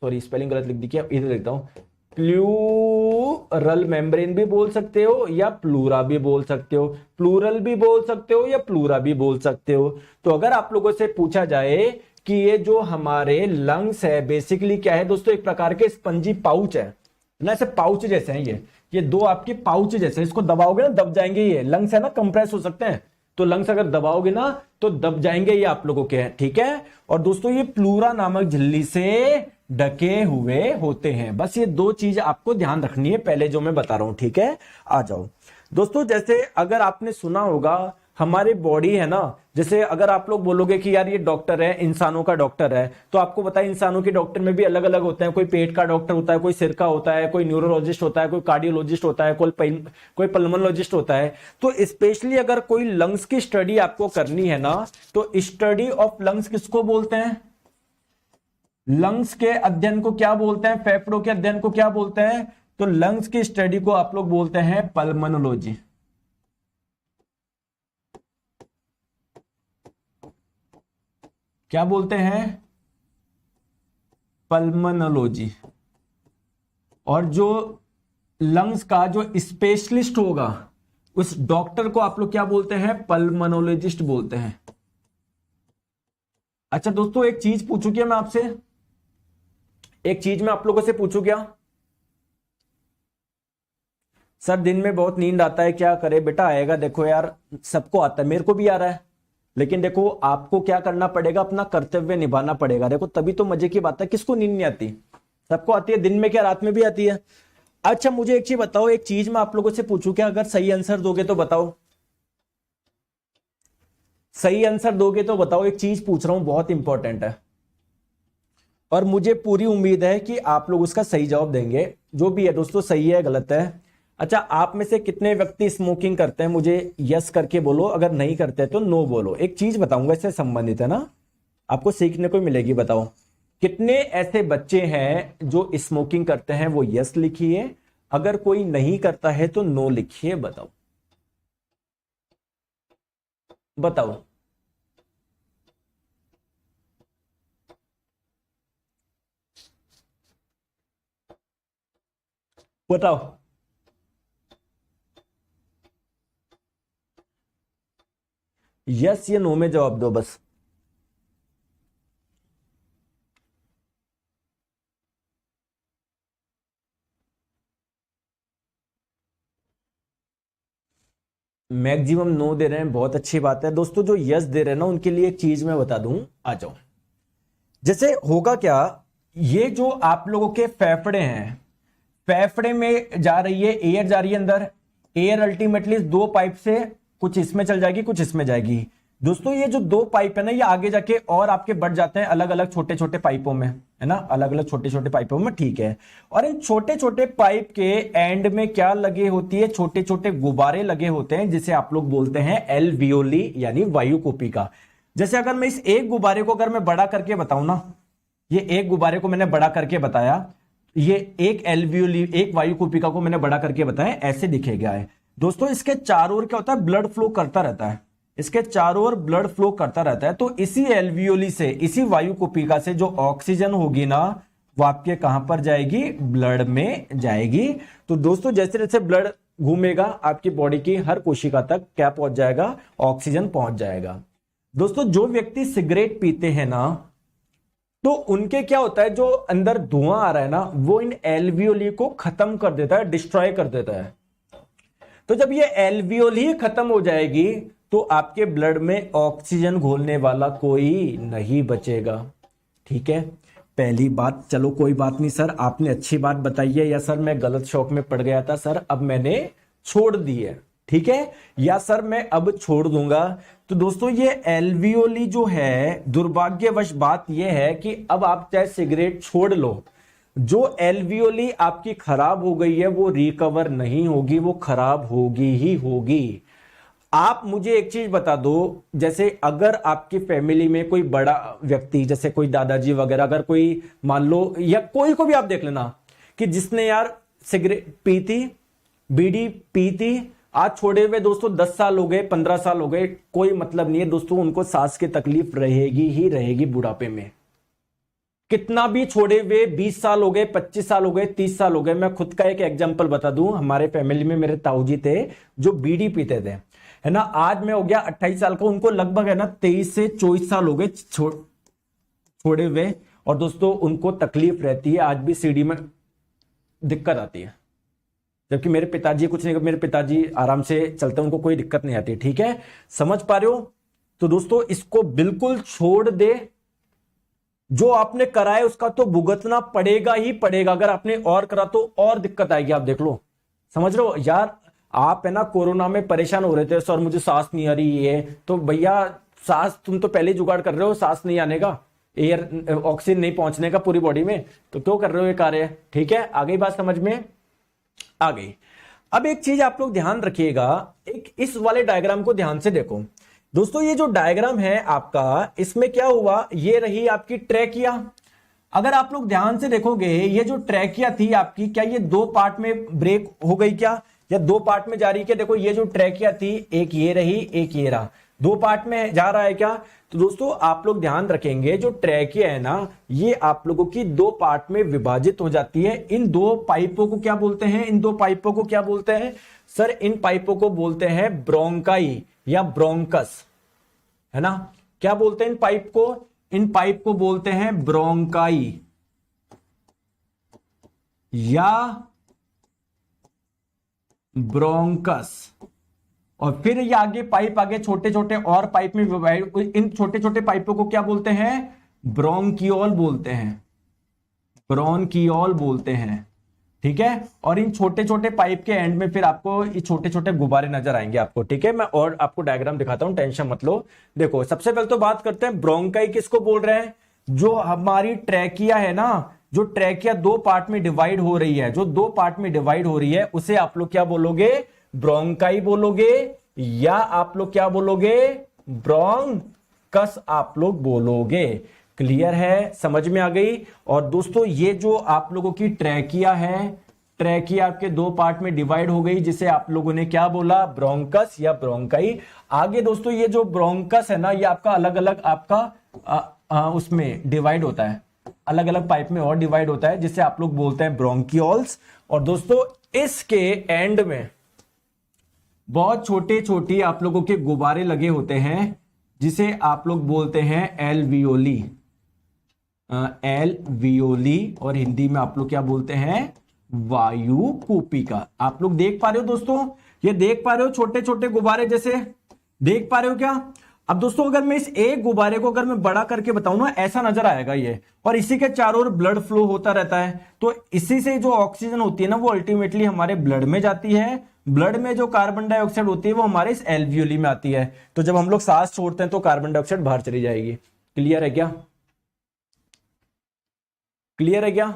सॉरी स्पेलिंग गलत लिख दी, क्या इधर लिखता हूं, प्लूरल मेम्ब्रेन भी बोल सकते हो या प्लूरा भी बोल सकते हो, प्लूरल भी बोल सकते हो या प्लूरा भी बोल सकते हो। तो अगर आप लोगों से पूछा जाए कि ये जो हमारे लंग्स है बेसिकली क्या है दोस्तों, एक प्रकार के स्पंजी पाउच है ना, ऐसे पाउच जैसे हैं ये 2 आपके पाउच जैसे, इसको दबाओगे ना दब जाएंगे। ये लंग्स है ना, कंप्रेस हो सकते हैं, तो लंग्स अगर दबाओगे ना तो दब जाएंगे, ये आप लोगों के हैं। ठीक है? और दोस्तों ये प्लूरा नामक झिल्ली से ढके हुए होते हैं। बस ये 2 चीज आपको ध्यान रखनी है पहले जो मैं बता रहा हूं। ठीक है? आ जाओ दोस्तों, जैसे अगर आपने सुना होगा हमारे बॉडी है ना, जैसे अगर आप लोग बोलोगे कि यार ये डॉक्टर है, इंसानों का डॉक्टर है, तो आपको पता है इंसानों के डॉक्टर में भी अलग अलग होते हैं। कोई पेट का डॉक्टर होता है, कोई सिर का होता है, कोई न्यूरोलॉजिस्ट होता है, कोई कार्डियोलॉजिस्ट होता है, कोई पल्मोनोलॉजिस्ट होता है। तो स्पेशली अगर कोई लंग्स की स्टडी आपको करनी है ना, तो स्टडी ऑफ लंग्स किसको बोलते हैं? लंग्स के अध्ययन को क्या बोलते हैं? फेफड़ों के अध्ययन को क्या बोलते हैं? तो लंग्स की स्टडी को आप लोग बोलते हैं पल्मोनोलॉजी। क्या बोलते हैं? पल्मोनोलॉजी। और जो लंग्स का जो स्पेशलिस्ट होगा उस डॉक्टर को आप लोग क्या बोलते हैं? पल्मोनोलॉजिस्ट बोलते हैं। अच्छा दोस्तों, एक चीज पूछू क्या मैं आपसे, एक चीज मैं आप लोगों से पूछू क्या? सर दिन में बहुत नींद आता है, क्या करे? बेटा आएगा, देखो यार सबको आता है, मेरे को भी आ रहा है, लेकिन देखो आपको क्या करना पड़ेगा, अपना कर्तव्य निभाना पड़ेगा। देखो तभी तो मजे की बात है, किसको नींद नहीं आती? सबको आती है, दिन में क्या रात में भी आती है। अच्छा मुझे एक चीज बताओ, एक चीज मैं आप लोगों से पूछूं क्या? अगर सही आंसर दोगे तो बताओ, सही आंसर दोगे तो बताओ। एक चीज पूछ रहा हूं, बहुत इंपॉर्टेंट है, और मुझे पूरी उम्मीद है कि आप लोग उसका सही जवाब देंगे। जो भी है दोस्तों, सही है गलत है। अच्छा, आप में से कितने व्यक्ति स्मोकिंग करते हैं? मुझे यस करके बोलो, अगर नहीं करते तो नो बोलो। एक चीज बताऊंगा, इससे संबंधित है ना, आपको सीखने को मिलेगी। बताओ कितने ऐसे बच्चे हैं जो स्मोकिंग करते हैं? वो यस लिखिए, अगर कोई नहीं करता है तो नो लिखिए। बताओ बताओ। बताओ यस या नो में जवाब दो बस। मैक्सिमम नो दे रहे हैं, बहुत अच्छी बात है दोस्तों। जो यस दे रहे हैं ना, उनके लिए एक चीज मैं बता दूं, आ जाओ। जैसे होगा क्या, ये जो आप लोगों के फेफड़े हैं, फेफड़े में जा रही है एयर, जा रही है अंदर एयर, अल्टीमेटली दो पाइप से कुछ इसमें चल जाएगी, कुछ इसमें जाएगी। दोस्तों ये जो दो पाइप है ना, ये आगे जाके और आपके बढ़ जाते हैं अलग अलग छोटे छोटे पाइपों में, है ना, अलग अलग छोटे छोटे पाइपों में, ठीक है। और इन छोटे छोटे पाइप के एंड में क्या लगे होती है? छोटे छोटे गुब्बारे लगे होते हैं, जिसे आप लोग बोलते हैं एल्वियोली, यानी वायुकुपिका। जैसे अगर मैं इस एक गुब्बारे को अगर मैं बड़ा करके बताऊं ना, ये एक गुब्बारे को मैंने बड़ा करके बताया, ये एक एल्वियोली, एक वायुकुपिका को मैंने बड़ा करके बताया, ऐसे दिखेगा है दोस्तों। इसके चारों ओर क्या होता है? ब्लड फ्लो करता रहता है, इसके चारों ओर ब्लड फ्लो करता रहता है। तो इसी एल्वियोली से, इसी वायुकुपिका से जो ऑक्सीजन होगी ना, वो आपके कहां पर जाएगी? ब्लड में जाएगी। तो दोस्तों जैसे जैसे ब्लड घूमेगा आपकी बॉडी की हर कोशिका तक, क्या पहुंच जाएगा? ऑक्सीजन पहुंच जाएगा। दोस्तों जो व्यक्ति सिगरेट पीते हैं ना, तो उनके क्या होता है, जो अंदर धुआं आ रहा है ना, वो इन एल्वियोली को खत्म कर देता है, डिस्ट्रॉय कर देता है। तो जब ये एल्वियोली खत्म हो जाएगी, तो आपके ब्लड में ऑक्सीजन घोलने वाला कोई नहीं बचेगा। ठीक है, पहली बात। चलो कोई बात नहीं सर, आपने अच्छी बात बताई है, या सर मैं गलत शौक में पड़ गया था सर, अब मैंने छोड़ दी है, ठीक है, या सर मैं अब छोड़ दूंगा। तो दोस्तों ये एल्वियोली जो है, दुर्भाग्यवश बात यह है कि अब आप चाहे सिगरेट छोड़ लो, जो एल्वियोली आपकी खराब हो गई है वो रिकवर नहीं होगी, वो खराब होगी ही होगी। आप मुझे एक चीज बता दो, जैसे अगर आपकी फैमिली में कोई बड़ा व्यक्ति, जैसे कोई दादाजी वगैरह, अगर कोई मान लो, या कोई को भी आप देख लेना कि जिसने यार सिगरेट पी थी, बीड़ी पी थी, आज छोड़े हुए दोस्तों 10 साल हो गए, 15 साल हो गए, कोई मतलब नहीं है दोस्तों, उनको सांस की तकलीफ रहेगी ही रहेगी बुढ़ापे में। कितना भी छोड़े हुए 20 साल हो गए, 25 साल हो गए, 30 साल हो गए। मैं खुद का एक एग्जांपल बता दूं, हमारे फैमिली में मेरे ताऊजी थे जो बीड़ी पीते थे, है ना। आज मैं हो गया 28 साल का, उनको लगभग है ना 23 से 24 साल हो गए छोड़े हुए, और दोस्तों उनको तकलीफ रहती है, आज भी सीढ़ी में दिक्कत आती है। जबकि मेरे पिताजी कुछ नहीं, मेरे पिताजी आराम से चलते हैं, उनको कोई दिक्कत नहीं आती। ठीक है, समझ पा रहे हो? तो दोस्तों इसको बिल्कुल छोड़ दे, जो आपने करा है उसका तो भुगतना पड़ेगा ही पड़ेगा। अगर आपने और करा तो और दिक्कत आएगी, आप देख लो। समझ रहे हो यार? आप है ना कोरोना में परेशान हो रहे थे, सर मुझे सांस नहीं आ रही है, तो भैया सांस तुम तो पहले जुगाड़ कर रहे हो, सांस नहीं आने का, एयर ऑक्सीजन नहीं पहुंचने का पूरी बॉडी में, तो क्यों कर रहे हो ये कार्य? ठीक है, आ गई बात समझ में? आ गई। अब एक चीज आप लोग ध्यान रखिएगा, एक इस वाले डायग्राम को ध्यान से देखो दोस्तों। ये जो डायग्राम है आपका, इसमें क्या हुआ, ये रही आपकी ट्रैकिया। अगर आप लोग ध्यान से देखोगे, ये जो ट्रैकिया थी आपकी, क्या ये दो पार्ट में ब्रेक हो गई क्या, या दो पार्ट में जा रही है क्या? देखो ये जो ट्रैकिया थी, एक ये रही, एक ये रहा, दो पार्ट में जा रहा है क्या? तो दोस्तों आप लोग ध्यान रखेंगे, जो ट्रैकिया है ना, ये आप लोगों की दो पार्ट में विभाजित हो जाती है। इन दो पाइपों को क्या बोलते हैं? इन दो पाइपों को क्या बोलते हैं सर? इन पाइपों को बोलते हैं ब्रोंकाई या ब्रोंकस, है ना। क्या बोलते हैं इन पाइप को? इन पाइप को बोलते हैं ब्रोंकाई या ब्रोंकस। और फिर ये आगे पाइप आगे छोटे छोटे और पाइप में डिवाइड, इन छोटे छोटे पाइपों को क्या बोलते हैं? ब्रोंकियोल बोलते हैं, ब्रोंकियोल बोलते हैं। ठीक है, और इन छोटे छोटे पाइप के एंड में फिर आपको ये छोटे छोटे गुब्बारे नजर आएंगे आपको। ठीक है, मैं और आपको डायग्राम दिखाता हूं, टेंशन मत लो। देखो सबसे पहले तो बात करते हैं ब्रोंकाई किसको बोल रहे हैं? जो हमारी ट्रैकिया है ना, जो ट्रैकिया दो पार्ट में डिवाइड हो रही है, जो दो पार्ट में डिवाइड हो रही है, उसे आप लोग क्या बोलोगे? ब्रोंकाई बोलोगे, या आप लोग क्या बोलोगे? ब्रोंकस आप लोग बोलोगे। क्लियर है, समझ में आ गई? और दोस्तों ये जो आप लोगों की ट्रैकिया है, ट्रैकिया आपके दो पार्ट में डिवाइड हो गई, जिसे आप लोगों ने क्या बोला? ब्रोंकस या ब्रोंकाई। आगे दोस्तों ये जो ब्रोंकस है ना, ये आपका अलग अलग आपका उसमें डिवाइड होता है, अलग अलग पाइप में और डिवाइड होता है, जिसे आप लोग बोलते हैं ब्रोंकियोल्स। और दोस्तों इसके एंड में बहुत छोटे छोटी आप लोगों के गुब्बारे लगे होते हैं, जिसे आप लोग बोलते हैं एल्वियोली। एल्वियोली, और हिंदी में आप लोग क्या बोलते हैं? वायु कूपिका। आप लोग देख पा रहे हो दोस्तों? ये देख पा रहे हो छोटे छोटे गुब्बारे जैसे? देख पा रहे हो क्या? अब दोस्तों अगर मैं इस एक गुब्बारे को अगर मैं बड़ा करके बताऊं ना, ऐसा नजर आएगा ये, और इसी के चारों ओर ब्लड फ्लो होता रहता है। तो इसी से जो ऑक्सीजन होती है ना, वो अल्टीमेटली हमारे ब्लड में जाती है। ब्लड में जो कार्बन डाइऑक्साइड होती है वो हमारे इस एल्वियोली में आती है। तो जब हम लोग सांस छोड़ते हैं तो कार्बन डाइऑक्साइड बाहर चली जाएगी। क्लियर है क्या? क्लियर है क्या?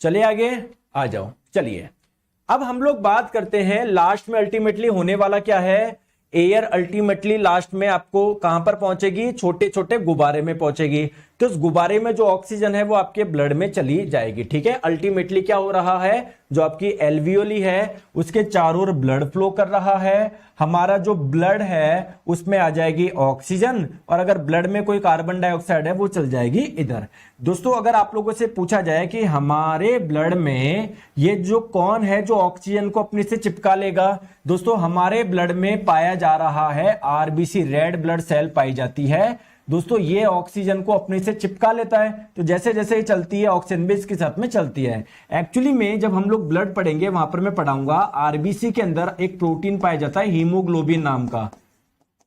चलिए आगे आ जाओ। चलिए अब हम लोग बात करते हैं लास्ट में अल्टीमेटली होने वाला क्या है। एयर अल्टीमेटली लास्ट में आपको कहां पर पहुंचेगी? छोटे छोटे गुब्बारे में पहुंचेगी। तो उस गुब्बारे में जो ऑक्सीजन है वो आपके ब्लड में चली जाएगी। ठीक है, अल्टीमेटली क्या हो रहा है? जो आपकी एल्वियोली है उसके चारों ओर ब्लड फ्लो कर रहा है। हमारा जो ब्लड है उसमें आ जाएगी ऑक्सीजन, और अगर ब्लड में कोई कार्बन डाइऑक्साइड है वो चल जाएगी इधर। दोस्तों अगर आप लोगों से पूछा जाए कि हमारे ब्लड में ये जो कौन है जो ऑक्सीजन को अपने से चिपका लेगा, दोस्तों हमारे ब्लड में पाया जा रहा है आरबीसी, रेड ब्लड सेल पाई जाती है। दोस्तों ये ऑक्सीजन को अपने से चिपका लेता है। तो जैसे जैसे ये चलती है ऑक्सीजन भी इसके साथ में चलती है। एक्चुअली में जब हम लोग ब्लड पढ़ेंगे वहां पर मैं पढ़ाऊंगा, आरबीसी के अंदर एक प्रोटीन पाया जाता है हीमोग्लोबिन नाम का।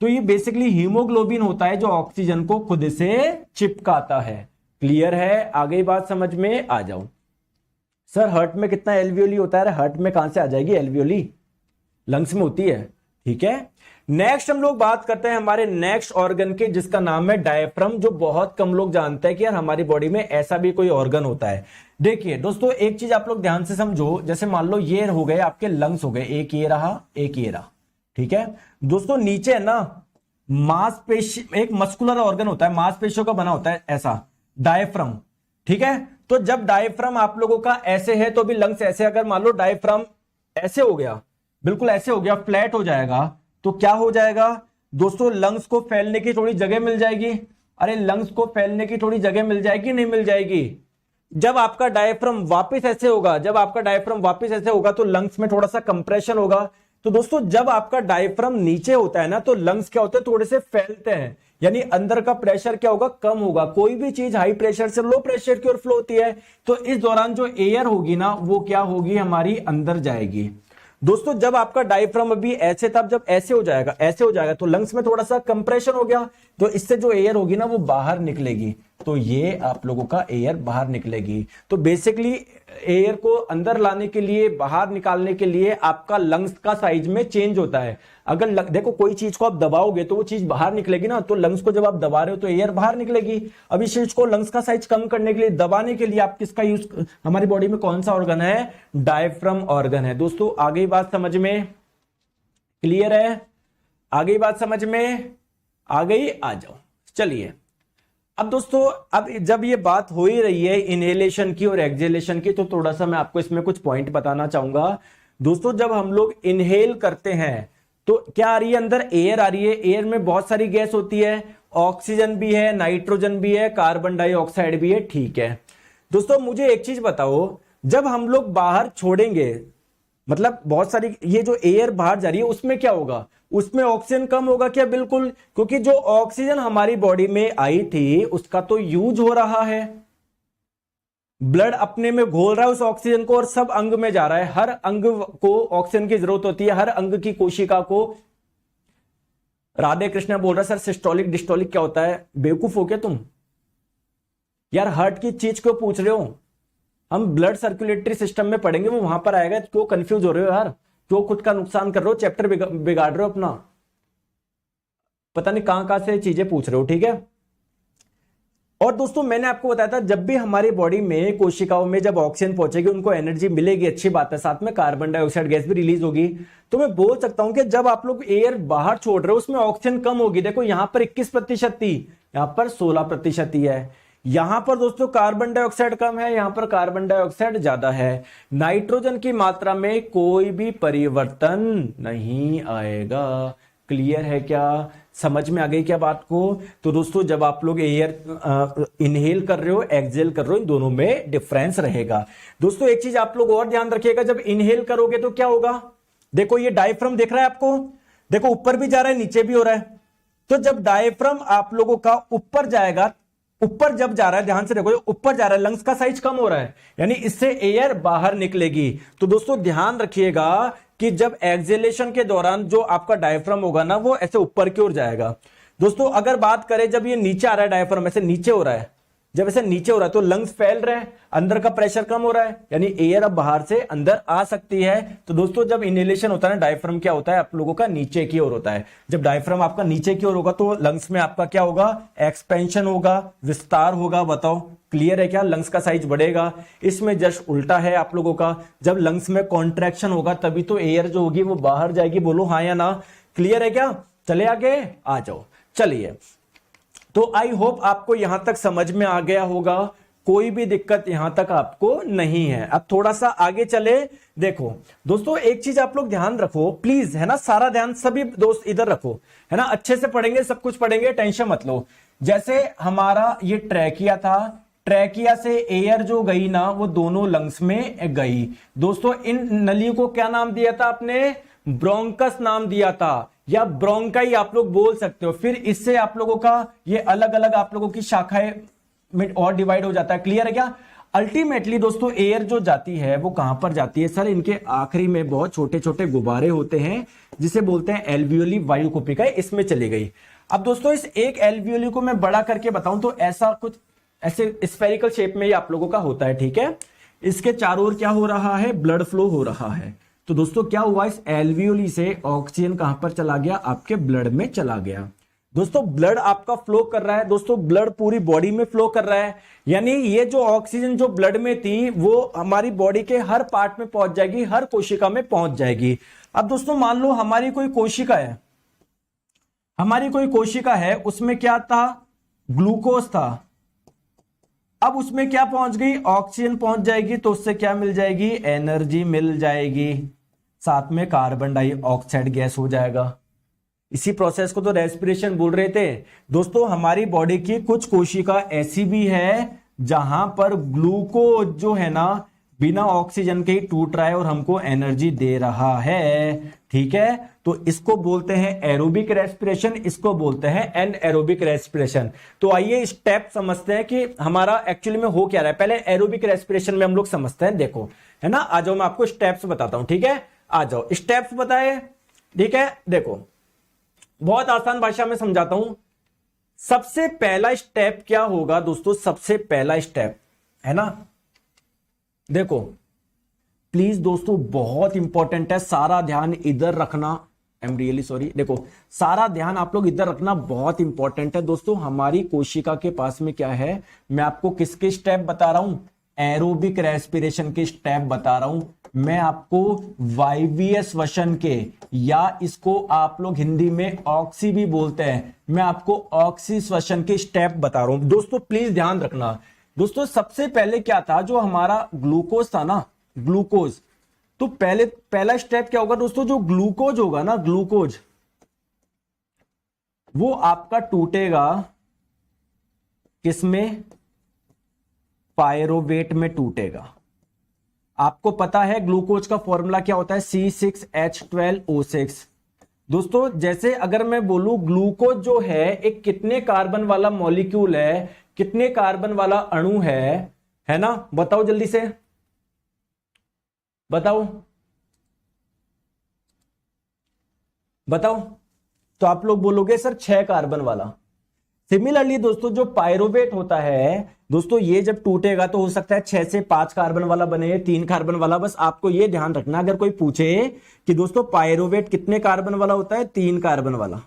तो ये बेसिकली हीमोग्लोबिन होता है जो ऑक्सीजन को खुद से चिपकाता है। क्लियर है? आगे बात समझ में आ जाओ। सर हार्ट में कितना एल्वियोली होता है? हार्ट में कहां से आ जाएगी एल्वियोली? लंग्स में होती है। ठीक है, नेक्स्ट हम लोग बात करते हैं हमारे नेक्स्ट ऑर्गन के, जिसका नाम है डायफ्राम, जो बहुत कम लोग जानते हैं कि यार हमारी बॉडी में ऐसा भी कोई ऑर्गन होता है। देखिए दोस्तों एक चीज आप लोग ध्यान से समझो, जैसे मान लो ये हो गए आपके लंग्स हो गए, एक ये रहा एक ये रहा। ठीक है दोस्तों, नीचे है ना मांसपेशी, एक मस्कुलर ऑर्गन होता है, मांसपेशियों का बना होता है ऐसा, डायफ्राम। ठीक है, तो जब डायफ्राम आप लोगों का ऐसे है तो भी लंग्स ऐसे, अगर मान लो डायफ्राम ऐसे हो गया, बिल्कुल ऐसे हो गया, फ्लैट हो जाएगा, तो क्या हो जाएगा दोस्तों? लंग्स को फैलने की थोड़ी जगह मिल जाएगी। अरे लंग्स को फैलने की थोड़ी जगह मिल जाएगी, नहीं मिल जाएगी? जब आपका डायफ्राम वापस ऐसे होगा, जब आपका डायफ्राम वापस ऐसे होगा तो लंग्स में थोड़ा सा कंप्रेशन होगा। तो दोस्तों जब आपका डायफ्राम नीचे होता है ना, तो लंग्स क्या होते हैं? थोड़े से फैलते हैं, यानी अंदर का प्रेशर क्या होगा? कम होगा। कोई भी चीज हाई प्रेशर से लो प्रेशर की ओर फ्लो होती है, तो इस दौरान जो एयर होगी ना वो क्या होगी? हमारी अंदर जाएगी। दोस्तों जब आपका डायफ्राम अभी ऐसे था, जब ऐसे हो जाएगा, ऐसे हो जाएगा, तो लंग्स में थोड़ा सा कंप्रेशन हो गया, तो इससे जो एयर होगी ना वो बाहर निकलेगी। तो ये आप लोगों का एयर बाहर निकलेगी। तो बेसिकली एयर को अंदर लाने के लिए, बाहर निकालने के लिए आपका लंग्स का साइज में चेंज होता है। अगर देखो कोई चीज को आप दबाओगे तो वो चीज बाहर निकलेगी ना, तो लंग्स को जब आप दबा रहे हो तो एयर बाहर निकलेगी। अब इस चीज को लंग्स का साइज कम करने के लिए, दबाने के लिए आप किसका यूज, हमारी बॉडी में कौन सा ऑर्गन है? डायफ्राम ऑर्गन है। दोस्तों आगे बात समझ में क्लियर है? आगे बात समझ में आ गई? आ जाओ। चलिए अब दोस्तों, अब जब ये बात हो ही रही है इनहेलेशन की और एक्सहेलेशन की, तो थोड़ा सा मैं आपको इसमें कुछ पॉइंट बताना चाहूंगा। दोस्तों जब हम लोग इनहेल करते हैं तो क्या आ रही है? अंदर एयर आ रही है। एयर में बहुत सारी गैस होती है, ऑक्सीजन भी है, नाइट्रोजन भी है, कार्बन डाइऑक्साइड भी है। ठीक है दोस्तों, मुझे एक चीज बताओ, जब हम लोग बाहर छोड़ेंगे, मतलब बहुत सारी ये जो एयर बाहर जा रही है उसमें क्या होगा? उसमें ऑक्सीजन कम होगा क्या? बिल्कुल, क्योंकि जो ऑक्सीजन हमारी बॉडी में आई थी उसका तो यूज हो रहा है, ब्लड अपने में घोल रहा है उस ऑक्सीजन को और सब अंग में जा रहा है। हर अंग को ऑक्सीजन की जरूरत होती है, हर अंग की कोशिका को। राधे कृष्ण बोल रहा है सर सिस्टोलिक डिस्टोलिक क्या होता है? बेवकूफ हो क्या तुम यार, हार्ट की चीज क्यों पूछ रहे हो? हम ब्लड सर्कुलेटरी सिस्टम में पढ़ेंगे, वो वहां पर आएगा। क्यों कंफ्यूज हो रहे हो यार? क्यों खुद का नुकसान कर रहे हो? चैप्टर बिगाड़ रहे हो अपना, पता नहीं कहां कहां से चीजें पूछ रहे हो, ठीक है। और दोस्तों मैंने आपको बताया था जब भी हमारी बॉडी में कोशिकाओं में जब ऑक्सीजन पहुंचेगी उनको एनर्जी मिलेगी, अच्छी बात है, साथ में कार्बन डाइऑक्साइड गैस भी रिलीज होगी। तो मैं बोल सकता हूं कि जब आप लोग एयर बाहर छोड़ रहे हो उसमें ऑक्सीजन कम होगी। देखो यहां पर 21% थी, यहां पर 16% ही है। यहां पर दोस्तों कार्बन डाइऑक्साइड कम है, यहां पर कार्बन डाइऑक्साइड ज्यादा है। नाइट्रोजन की मात्रा में कोई भी परिवर्तन नहीं आएगा। क्लियर है क्या? समझ में आ गई क्या बात को? तो दोस्तों जब आप लोग एयर इनहेल कर रहे हो, एक्सहेल कर रहे हो, इन दोनों में डिफरेंस रहेगा। दोस्तों एक चीज आप लोग और ध्यान रखिएगा, जब इनहेल करोगे तो क्या होगा? देखो ये डायफ्राम दिख रहा है आपको, देखो ऊपर भी जा रहा है नीचे भी हो रहा है। तो जब डायफ्राम आप लोगों का ऊपर जाएगा, ऊपर जब जा रहा है, ध्यान से देखो ऊपर जा रहा है, लंग्स का साइज कम हो रहा है, यानी इससे एयर बाहर निकलेगी। तो दोस्तों ध्यान रखिएगा कि जब एक्सहेलेशन के दौरान जो आपका डायफ्राम होगा ना वो ऐसे ऊपर की ओर जाएगा। दोस्तों अगर बात करें जब ये नीचे आ रहा है, डायफ्राम ऐसे नीचे हो रहा है, जब ऐसे नीचे हो रहा है तो लंग्स फैल रहे हैं, अंदर का प्रेशर कम हो रहा है, यानी एयर अब बाहर से अंदर आ सकती है। तो दोस्तों जब इनहेलेशन होता है ना, डायफ्राम क्या होता है आप लोगों का नीचे की ओर होता है। जब डायफ्राम आपका नीचे की ओर होगा तो लंग्स में आपका क्या होगा? एक्सपेंशन होगा, विस्तार होगा। बताओ क्लियर है क्या? लंग्स का साइज बढ़ेगा। इसमें जस्ट उल्टा है आप लोगों का, जब लंग्स में कॉन्ट्रैक्शन होगा तभी तो एयर जो होगी वो बाहर जाएगी। बोलो हाँ या ना? क्लियर है क्या? चले आगे आ जाओ। चलिए, तो आई होप आपको यहां तक समझ में आ गया होगा, कोई भी दिक्कत यहां तक आपको नहीं है। अब थोड़ा सा आगे चले। देखो दोस्तों एक चीज आप लोग ध्यान रखो प्लीज, है ना, सारा ध्यान सभी दोस्त इधर रखो, है ना, अच्छे से पढ़ेंगे, सब कुछ पढ़ेंगे, टेंशन मत लो। जैसे हमारा ये ट्रैकिया था, ट्रैकिया से एयर जो गई ना वो दोनों लंग्स में गई। दोस्तों इन नलियों को क्या नाम दिया था आपने? ब्रोंकस नाम दिया था, या ब्रोंकाई आप लोग बोल सकते हो। फिर इससे आप लोगों का ये अलग अलग आप लोगों की शाखाएं में और डिवाइड हो जाता है। क्लियर है क्या? अल्टीमेटली दोस्तों एयर जो जाती है वो कहां पर जाती है? सर इनके आखिरी में बहुत छोटे छोटे गुब्बारे होते हैं जिसे बोलते हैं एल्वियोली वायु कुपिका, इसमें चली गई। अब दोस्तों इस एक एल्वियोली को मैं बड़ा करके बताऊं तो ऐसा कुछ ऐसे स्फेरिकल शेप में ही आप लोगों का होता है, ठीक है। इसके चारों ओर क्या हो रहा है? ब्लड फ्लो हो रहा है। तो दोस्तों क्या हुआ? इस एल्वियोली से ऑक्सीजन कहां पर चला गया? आपके ब्लड में चला गया। दोस्तों ब्लड आपका फ्लो कर रहा है, दोस्तों ब्लड पूरी बॉडी में फ्लो कर रहा है, यानी ये जो ऑक्सीजन जो ब्लड में थी वो हमारी बॉडी के हर पार्ट में पहुंच जाएगी, हर कोशिका में पहुंच जाएगी। अब दोस्तों मान लो हमारी कोई कोशिका है, हमारी कोई कोशिका है, उसमें क्या था? ग्लूकोज था। अब उसमें क्या पहुंच गई? ऑक्सीजन पहुंच जाएगी, तो उससे क्या मिल जाएगी? एनर्जी मिल जाएगी, साथ में कार्बन डाइऑक्साइड गैस हो जाएगा। इसी प्रोसेस को तो रेस्पिरेशन बोल रहे थे। दोस्तों हमारी बॉडी की कुछ कोशिका ऐसी भी है जहां पर ग्लूकोज जो है ना बिना ऑक्सीजन के ही टूट रहा है और हमको एनर्जी दे रहा है, ठीक है। तो इसको बोलते हैं एरोबिक रेस्पिरेशन, इसको बोलते हैं एनएरोबिक रेस्पिरेशन। तो आइए स्टेप समझते हैं कि हमारा एक्चुअली में हो क्या रहा है। पहले एरोबिक रेस्पिरेशन में हम लोग समझते हैं, देखो है ना। आ जाओ मैं आपको स्टेप्स बताता हूं, ठीक है। आ जाओ स्टेप्स बताए, ठीक है। देखो बहुत आसान भाषा में समझाता हूं। सबसे पहला स्टेप क्या होगा दोस्तों? सबसे पहला स्टेप है ना, देखो प्लीज दोस्तों बहुत इंपॉर्टेंट है, सारा ध्यान इधर रखना। I am really sorry. देखो सारा ध्यान आप लोग इधर रखना, बहुत इंपॉर्टेंट है दोस्तों। हमारी कोशिका के पास में क्या है, मैं आपको किसके स्टेप बता रहा हूं? एरोबिक रेस्पिरेशन के स्टेप बता रहा हूं मैं आपको, वायवीय श्वसन के, या इसको आप लोग हिंदी में ऑक्सी भी बोलते हैं। मैं आपको ऑक्सी श्वसन के स्टेप बता रहा हूं दोस्तों, प्लीज ध्यान रखना। दोस्तों सबसे पहले क्या था, जो हमारा ग्लूकोज था ना, ग्लूकोज, तो पहला स्टेप क्या होगा दोस्तों? जो ग्लूकोज होगा ना, ग्लूकोज वो आपका टूटेगा किसमें? पायरोवेट में टूटेगा। आपको पता है ग्लूकोज का फॉर्मूला क्या होता है? C6H12O6। दोस्तों जैसे अगर मैं बोलूं ग्लूकोज जो है एक कितने कार्बन वाला मॉलिक्यूल है, कितने कार्बन वाला अणु है ना, बताओ जल्दी से बताओ बताओ। तो आप लोग बोलोगे सर 6 कार्बन वाला। सिमिलरली दोस्तों जो पायरोवेट होता है दोस्तों, ये जब टूटेगा तो हो सकता है 6 से 5 कार्बन वाला बने, 3 कार्बन वाला। बस आपको ये ध्यान रखना, अगर कोई पूछे कि दोस्तों पायरोवेट कितने कार्बन वाला होता है, 3 कार्बन वाला।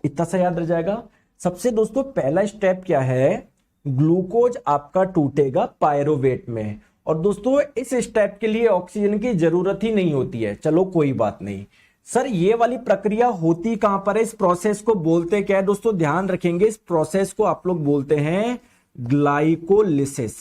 इतना सा याद रह जाएगा। सबसे दोस्तों पहला स्टेप क्या है, ग्लूकोज आपका टूटेगा पायरोवेट में। और दोस्तों इस स्टेप के लिए ऑक्सीजन की जरूरत ही नहीं होती है। चलो कोई बात नहीं। सर ये वाली प्रक्रिया होती कहां पर है, इस प्रोसेस को बोलते क्या है दोस्तों, ध्यान रखेंगे। इस प्रोसेस को आप लोग बोलते हैं ग्लाइकोलिसिस।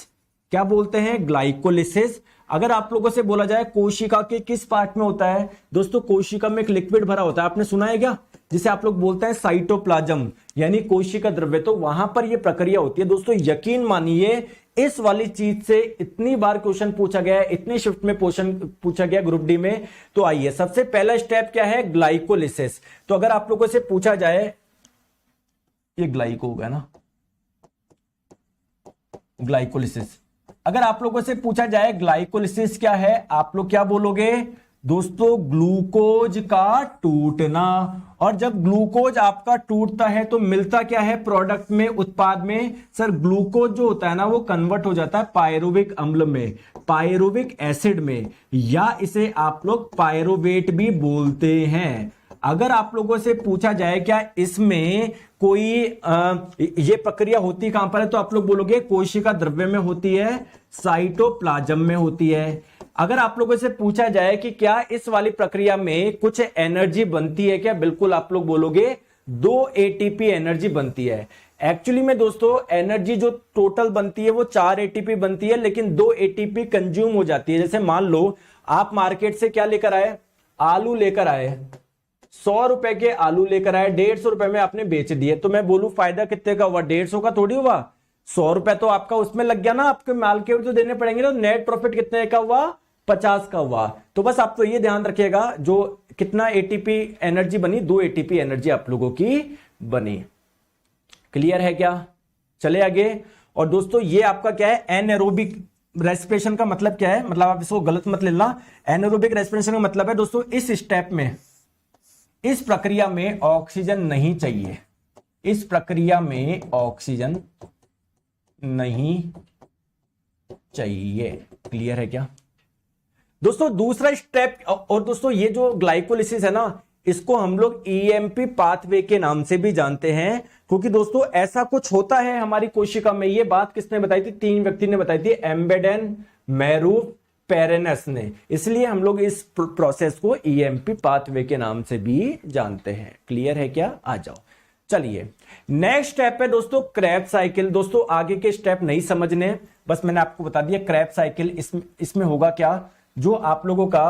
क्या बोलते हैं, ग्लाइकोलिसिस। अगर आप लोगों से बोला जाए कोशिका के किस पार्ट में होता है दोस्तों, कोशिका में एक लिक्विड भरा होता है, आपने सुना है क्या, जिसे आप लोग बोलते हैं साइटोप्लाज्म यानी कोशिका द्रव्य। तो वहां पर यह प्रक्रिया होती है दोस्तों। यकीन मानिए इस वाली चीज से इतनी बार क्वेश्चन पूछा गया है, इतनी शिफ्ट में क्वेश्चन पूछा गया ग्रुप डी में। तो आइए सबसे पहला स्टेप क्या है, ग्लाइकोलिसिस। तो अगर आप लोगों से पूछा जाए, ये ग्लाइको होगा ना, ग्लाइकोलिसिस। अगर आप लोगों से पूछा जाए ग्लाइकोलिसिस क्या है, आप लोग क्या बोलोगे दोस्तों, ग्लूकोज का टूटना। और जब ग्लूकोज आपका टूटता है तो मिलता क्या है प्रोडक्ट में, उत्पाद में, सर ग्लूकोज जो होता है ना वो कन्वर्ट हो जाता है पायरुविक अम्ल में, पायरुविक एसिड में, या इसे आप लोग पायरोवेट भी बोलते हैं। अगर आप लोगों से पूछा जाए क्या इसमें कोई ये प्रक्रिया होती कहां पर है, तो आप लोग बोलोगे कोशिका द्रव्य में होती है, साइटोप्लाज्म में होती है। अगर आप लोगों से पूछा जाए कि क्या इस वाली प्रक्रिया में कुछ एनर्जी बनती है क्या, बिल्कुल आप लोग बोलोगे 2 एटीपी एनर्जी बनती है। एक्चुअली में दोस्तों एनर्जी जो टोटल बनती है वो 4 एटीपी बनती है, लेकिन 2 एटीपी कंज्यूम हो जाती है। जैसे मान लो आप मार्केट से क्या लेकर आए, आलू लेकर आए, 100 रुपए के आलू लेकर आए, 150 रुपए में आपने बेच दिए। तो मैं बोलूं फायदा कितने का हुआ, 150 का थोड़ी हुआ, 100 रुपए तो आपका उसमें लग गया ना, आपके माल के तो देने पड़ेंगे। तो नेट प्रॉफिट कितने का हुआ, 50 का हुआ। तो बस आप तो ये ध्यान रखिएगा जो कितना एटीपी एनर्जी बनी, 2 एटीपी एनर्जी आप लोगों की बनी। क्लियर है क्या, चले आगे। और दोस्तों ये आपका क्या है, एनएरोबिक रेस्पिरेशन का मतलब क्या है, मतलब आप इसको गलत मत लेना। एनएरोबिक रेस्पिरेशन का मतलब है दोस्तों इस स्टेप में, इस प्रक्रिया में ऑक्सीजन नहीं चाहिए, इस प्रक्रिया में ऑक्सीजन नहीं चाहिए। क्लियर है क्या दोस्तों। दूसरा स्टेप, और दोस्तों ये जो ग्लाइकोलिसिस है ना, इसको हम लोग ईएमपी पाथवे के नाम से भी जानते हैं, क्योंकि दोस्तों ऐसा कुछ होता है हमारी कोशिका में। ये बात किसने बताई थी, 3 व्यक्ति ने बताई थी, एम्बेडेन, मैरूफ, पेरेनस ने। इसलिए हम लोग इस प्रोसेस को ईएमपी पाथवे के नाम से भी जानते हैं। क्लियर है क्या, आ जाओ। चलिए नेक्स्ट स्टेप है दोस्तों क्रेब्स साइकिल। दोस्तों आगे के स्टेप नहीं समझने, बस मैंने आपको बता दिया क्रेब्स साइकिल। इसमें होगा क्या, जो आप लोगों का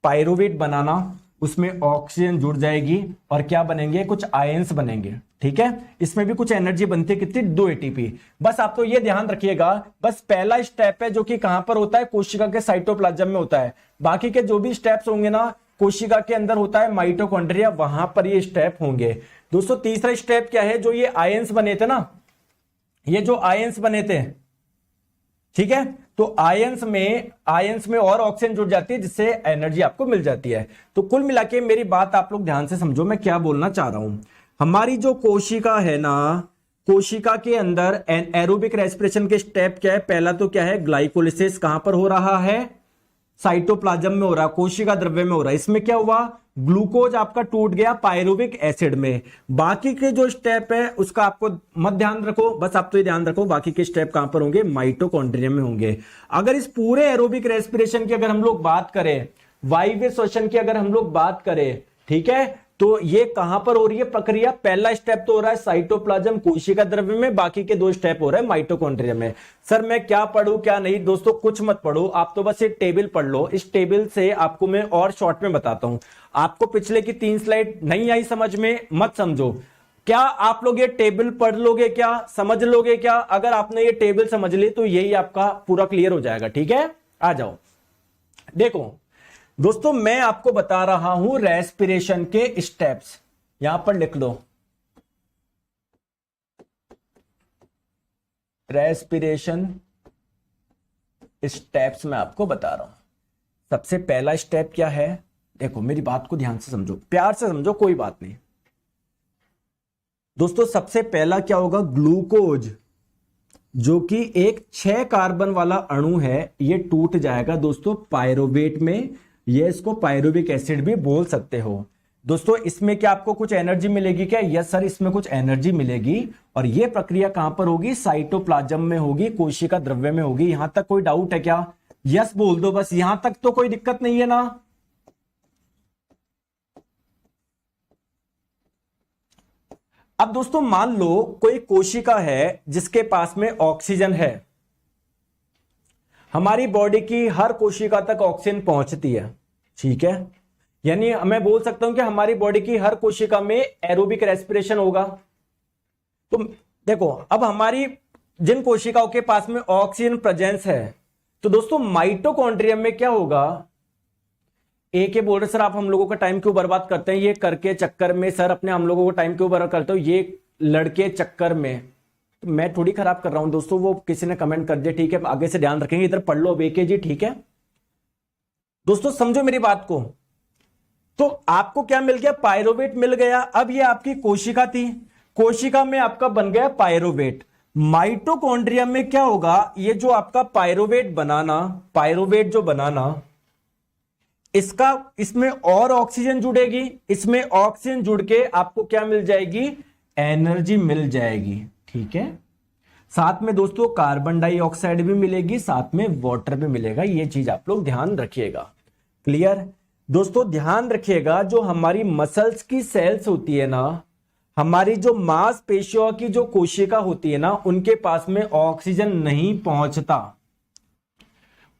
पायरुवेट बनाना, उसमें ऑक्सीजन जुड़ जाएगी और क्या बनेंगे, कुछ आयंस बनेंगे। ठीक है, इसमें भी कुछ एनर्जी बनती है, कितनी, 2 एटीपी। बस आप तो ये ध्यान रखिएगा, बस पहला स्टेप है जो कि कहां पर होता है, कोशिका के साइटोप्लाज्म में होता है। बाकी के जो भी स्टेप्स होंगे ना, कोशिका के अंदर होता है माइटोकॉन्ड्रिया, वहां पर ये स्टेप होंगे। दोस्तों तीसरा स्टेप क्या है, जो ये आयंस बने थे ना, ये जो आयंस बने थे, ठीक है, तो आयंस में और ऑक्सीजन जुड़ जाती है, जिससे एनर्जी आपको मिल जाती है। तो कुल मिला के मेरी बात आप लोग ध्यान से समझो, मैं क्या बोलना चाह रहा हूं। हमारी जो कोशिका है ना, कोशिका के अंदर एरोबिक रेस्पिरेशन के स्टेप क्या है, पहला तो क्या है, ग्लाइकोलिसिस कहां पर हो रहा है, साइटोप्लाज्म में हो रहा है, कोशिका द्रव्य में हो रहा है। इसमें क्या हुआ, ग्लूकोज आपका टूट गया पायरुविक एसिड में। बाकी के जो स्टेप है उसका आपको मत ध्यान रखो, बस आप तो ये ध्यान रखो बाकी के स्टेप कहां पर होंगे, माइटोकॉन्ड्रिया में होंगे। अगर इस पूरे एरोबिक रेस्पिरेशन की अगर हम लोग बात करें, वायवीय श्वसन की अगर हम लोग बात करें, ठीक है, तो ये कहां पर हो रही है प्रक्रिया, पहला स्टेप तो हो रहा है साइटोप्लाज्म कोशिका द्रव्य में, बाकी के 2 स्टेप हो रहे हैं माइटोकॉन्ड्रिया में। सर मैं क्या पढ़ूं क्या नहीं, दोस्तों कुछ मत पढ़ो, आप तो बस ये टेबल पढ़ लो। इस टेबल से आपको मैं और शॉर्ट में बताता हूं। आपको पिछले की 3 स्लाइड नहीं आई समझ में, मत समझो। क्या आप लोग ये टेबल पढ़ लोगे, क्या समझ लोगे क्या? अगर आपने ये टेबल समझ ली तो यही आपका पूरा क्लियर हो जाएगा। ठीक है, आ जाओ। देखो दोस्तों, मैं आपको बता रहा हूं रेस्पिरेशन के स्टेप्स, यहां पर लिख लो रेस्पिरेशन स्टेप्स मैं आपको बता रहा हूं। सबसे पहला स्टेप क्या है, देखो मेरी बात को ध्यान से समझो, प्यार से समझो, कोई बात नहीं दोस्तों। सबसे पहला क्या होगा, ग्लूकोज जो कि एक 6 कार्बन वाला अणु है, ये टूट जाएगा दोस्तों पायरोवेट में। ये इसको पायरोविक एसिड भी बोल सकते हो दोस्तों। इसमें क्या आपको कुछ एनर्जी मिलेगी क्या? यस सर, इसमें कुछ एनर्जी मिलेगी। और ये प्रक्रिया कहां पर होगी? साइटोप्लाज्म में होगी, कोशिका द्रव्य में होगी। यहां तक कोई डाउट है क्या? यस बोल दो बस, यहां तक तो कोई दिक्कत नहीं है ना। अब दोस्तों मान लो कोई कोशिका है जिसके पास में ऑक्सीजन है। हमारी बॉडी की हर कोशिका तक ऑक्सीजन पहुंचती है, ठीक है। यानी मैं बोल सकता हूं कि हमारी बॉडी की हर कोशिका में एरोबिक रेस्पिरेशन होगा। तो देखो, अब हमारी जिन कोशिकाओं के पास में ऑक्सीजन प्रेजेंस है, तो दोस्तों माइटोकॉन्ड्रियम में क्या होगा? एक ये बोल रहे सर आप हम लोगों का टाइम क्यों बर्बाद करते हैं ये करके चक्कर में, सर अपने हम लोगों को टाइम क्यों बर्बाद करते हो ये लड़के चक्कर में। तो मैं थोड़ी खराब कर रहा हूं दोस्तों, वो किसी ने कमेंट कर दिया, ठीक है आगे से ध्यान रखेंगे। इधर पढ़ लो बेके जी, ठीक है दोस्तों, समझो मेरी बात को। तो आपको क्या मिल गया? पायरोवेट मिल गया। अब ये आपकी कोशिका थी, कोशिका में आपका बन गया पायरोवेट। माइटोकॉन्ड्रियम में क्या होगा? ये जो आपका पायरोवेट बनाना, पायरोवेट जो बनाना, इसमें और ऑक्सीजन जुड़ेगी, इसमें ऑक्सीजन जुड़ के आपको क्या मिल जाएगी? एनर्जी मिल जाएगी, ठीक है। साथ में दोस्तों कार्बन डाइऑक्साइड भी मिलेगी, साथ में वाटर भी मिलेगा। ये चीज आप लोग ध्यान रखिएगा। क्लियर दोस्तों? ध्यान रखिएगा, जो हमारी मसल्स की सेल्स होती है ना, हमारी जो मांसपेशियों की जो कोशिका होती है ना, उनके पास में ऑक्सीजन नहीं पहुंचता।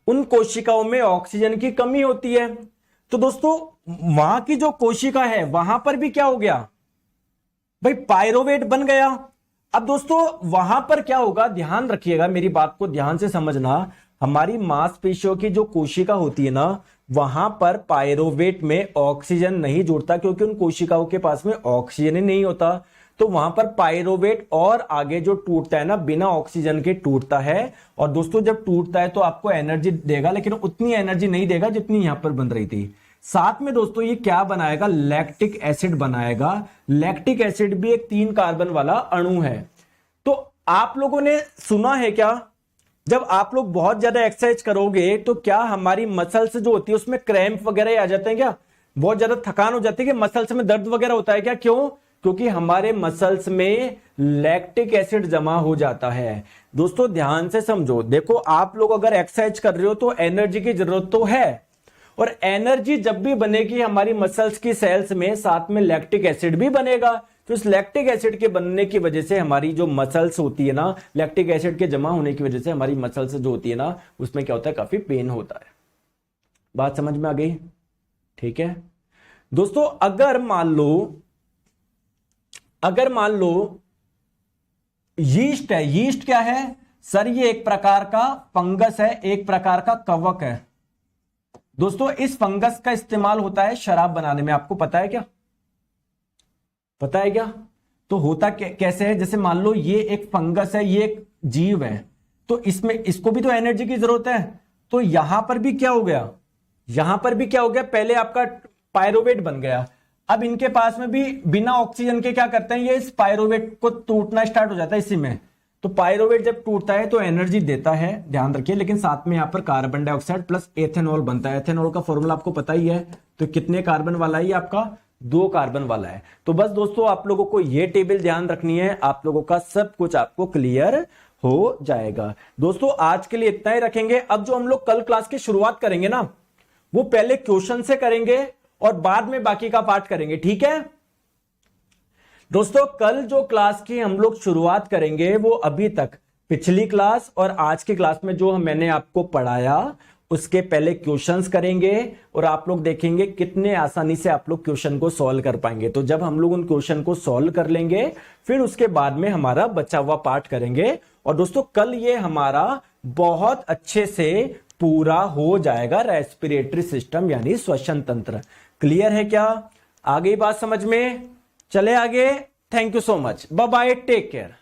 उन कोशिकाओं में ऑक्सीजन की कमी होती है। तो दोस्तों वहां की जो कोशिका है वहां पर भी क्या हो गया भाई? पायरोवेट बन गया। अब दोस्तों वहां पर क्या होगा? ध्यान रखिएगा, मेरी बात को ध्यान से समझना। हमारी मांसपेशियों की जो कोशिका होती है ना, वहां पर पायरोवेट में ऑक्सीजन नहीं जुड़ता, क्योंकि उन कोशिकाओं के पास में ऑक्सीजन ही नहीं होता। तो वहां पर पायरोवेट और आगे जो टूटता है ना, बिना ऑक्सीजन के टूटता है। और दोस्तों जब टूटता है तो आपको एनर्जी देगा, लेकिन उतनी एनर्जी नहीं देगा जितनी यहां पर बन रही थी। साथ में दोस्तों ये क्या बनाएगा? लैक्टिक एसिड बनाएगा। लैक्टिक एसिड भी एक 3 कार्बन वाला अणु है। तो आप लोगों ने सुना है क्या, जब आप लोग बहुत ज्यादा एक्सरसाइज करोगे तो क्या हमारी मसल्स जो होती है उसमें क्रैम्प वगैरह आ जाते हैं क्या? बहुत ज्यादा थकान हो जाती है कि मसल्स में दर्द वगैरह होता है क्या? क्यों? क्योंकि हमारे मसल्स में लैक्टिक एसिड जमा हो जाता है। दोस्तों ध्यान से समझो, देखो आप लोग अगर एक्सरसाइज कर रहे हो तो एनर्जी की जरूरत तो है, और एनर्जी जब भी बनेगी हमारी मसल्स की सेल्स में, साथ में लैक्टिक एसिड भी बनेगा। तो इस लैक्टिक एसिड के बनने की वजह से हमारी जो मसल्स होती है ना, लैक्टिक एसिड के जमा होने की वजह से हमारी मसल्स जो होती है ना, उसमें क्या होता है? काफी पेन होता है। बात समझ में आ गई? ठीक है दोस्तों, अगर मान लो यीस्ट है। यीस्ट क्या है सर? ये एक प्रकार का फंगस है, एक प्रकार का कवक है। दोस्तों इस फंगस का इस्तेमाल होता है शराब बनाने में, आपको पता है क्या? पता है क्या? तो होता कैसे है? जैसे मान लो ये एक फंगस है, ये एक जीव है, तो इसको भी तो एनर्जी की जरूरत है। तो यहां पर भी क्या हो गया? यहां पर भी क्या हो गया? पहले आपका पायरोवेट बन गया, अब इनके पास में भी बिना ऑक्सीजन के क्या करते हैं? ये इस पायरोवेट को टूटना स्टार्ट हो जाता है इसी में। तो पायरोवेट जब टूटता है तो एनर्जी देता है, ध्यान रखिए, लेकिन साथ में यहां पर कार्बन डाइऑक्साइड प्लस एथेनॉल बनता है। एथेनॉल का फॉर्मूला आपको पता ही है। तो कितने कार्बन वाला है आपका? 2 कार्बन वाला है। तो बस दोस्तों आप लोगों को ये टेबल ध्यान रखनी है, आप लोगों का सब कुछ आपको क्लियर हो जाएगा। दोस्तों आज के लिए इतना ही रखेंगे। अब जो हम लोग कल क्लास की शुरुआत करेंगे ना, वो पहले क्वेश्चन से करेंगे और बाद में बाकी का पार्ट करेंगे, ठीक है दोस्तों? कल जो क्लास की हम लोग शुरुआत करेंगे वो अभी तक पिछली क्लास और आज की क्लास में जो मैंने आपको पढ़ाया उसके पहले क्वेश्चंस करेंगे, और आप लोग देखेंगे कितने आसानी से आप लोग क्वेश्चन को सॉल्व कर पाएंगे। तो जब हम लोग उन क्वेश्चन को सॉल्व कर लेंगे, फिर उसके बाद में हमारा बचा हुआ पार्ट करेंगे। और दोस्तों कल ये हमारा बहुत अच्छे से पूरा हो जाएगा रेस्पिरेटरी सिस्टम यानी श्वसन तंत्र। क्लियर है क्या? आगे बात समझ में? चले आगे। Thank you so much, bye bye, take care.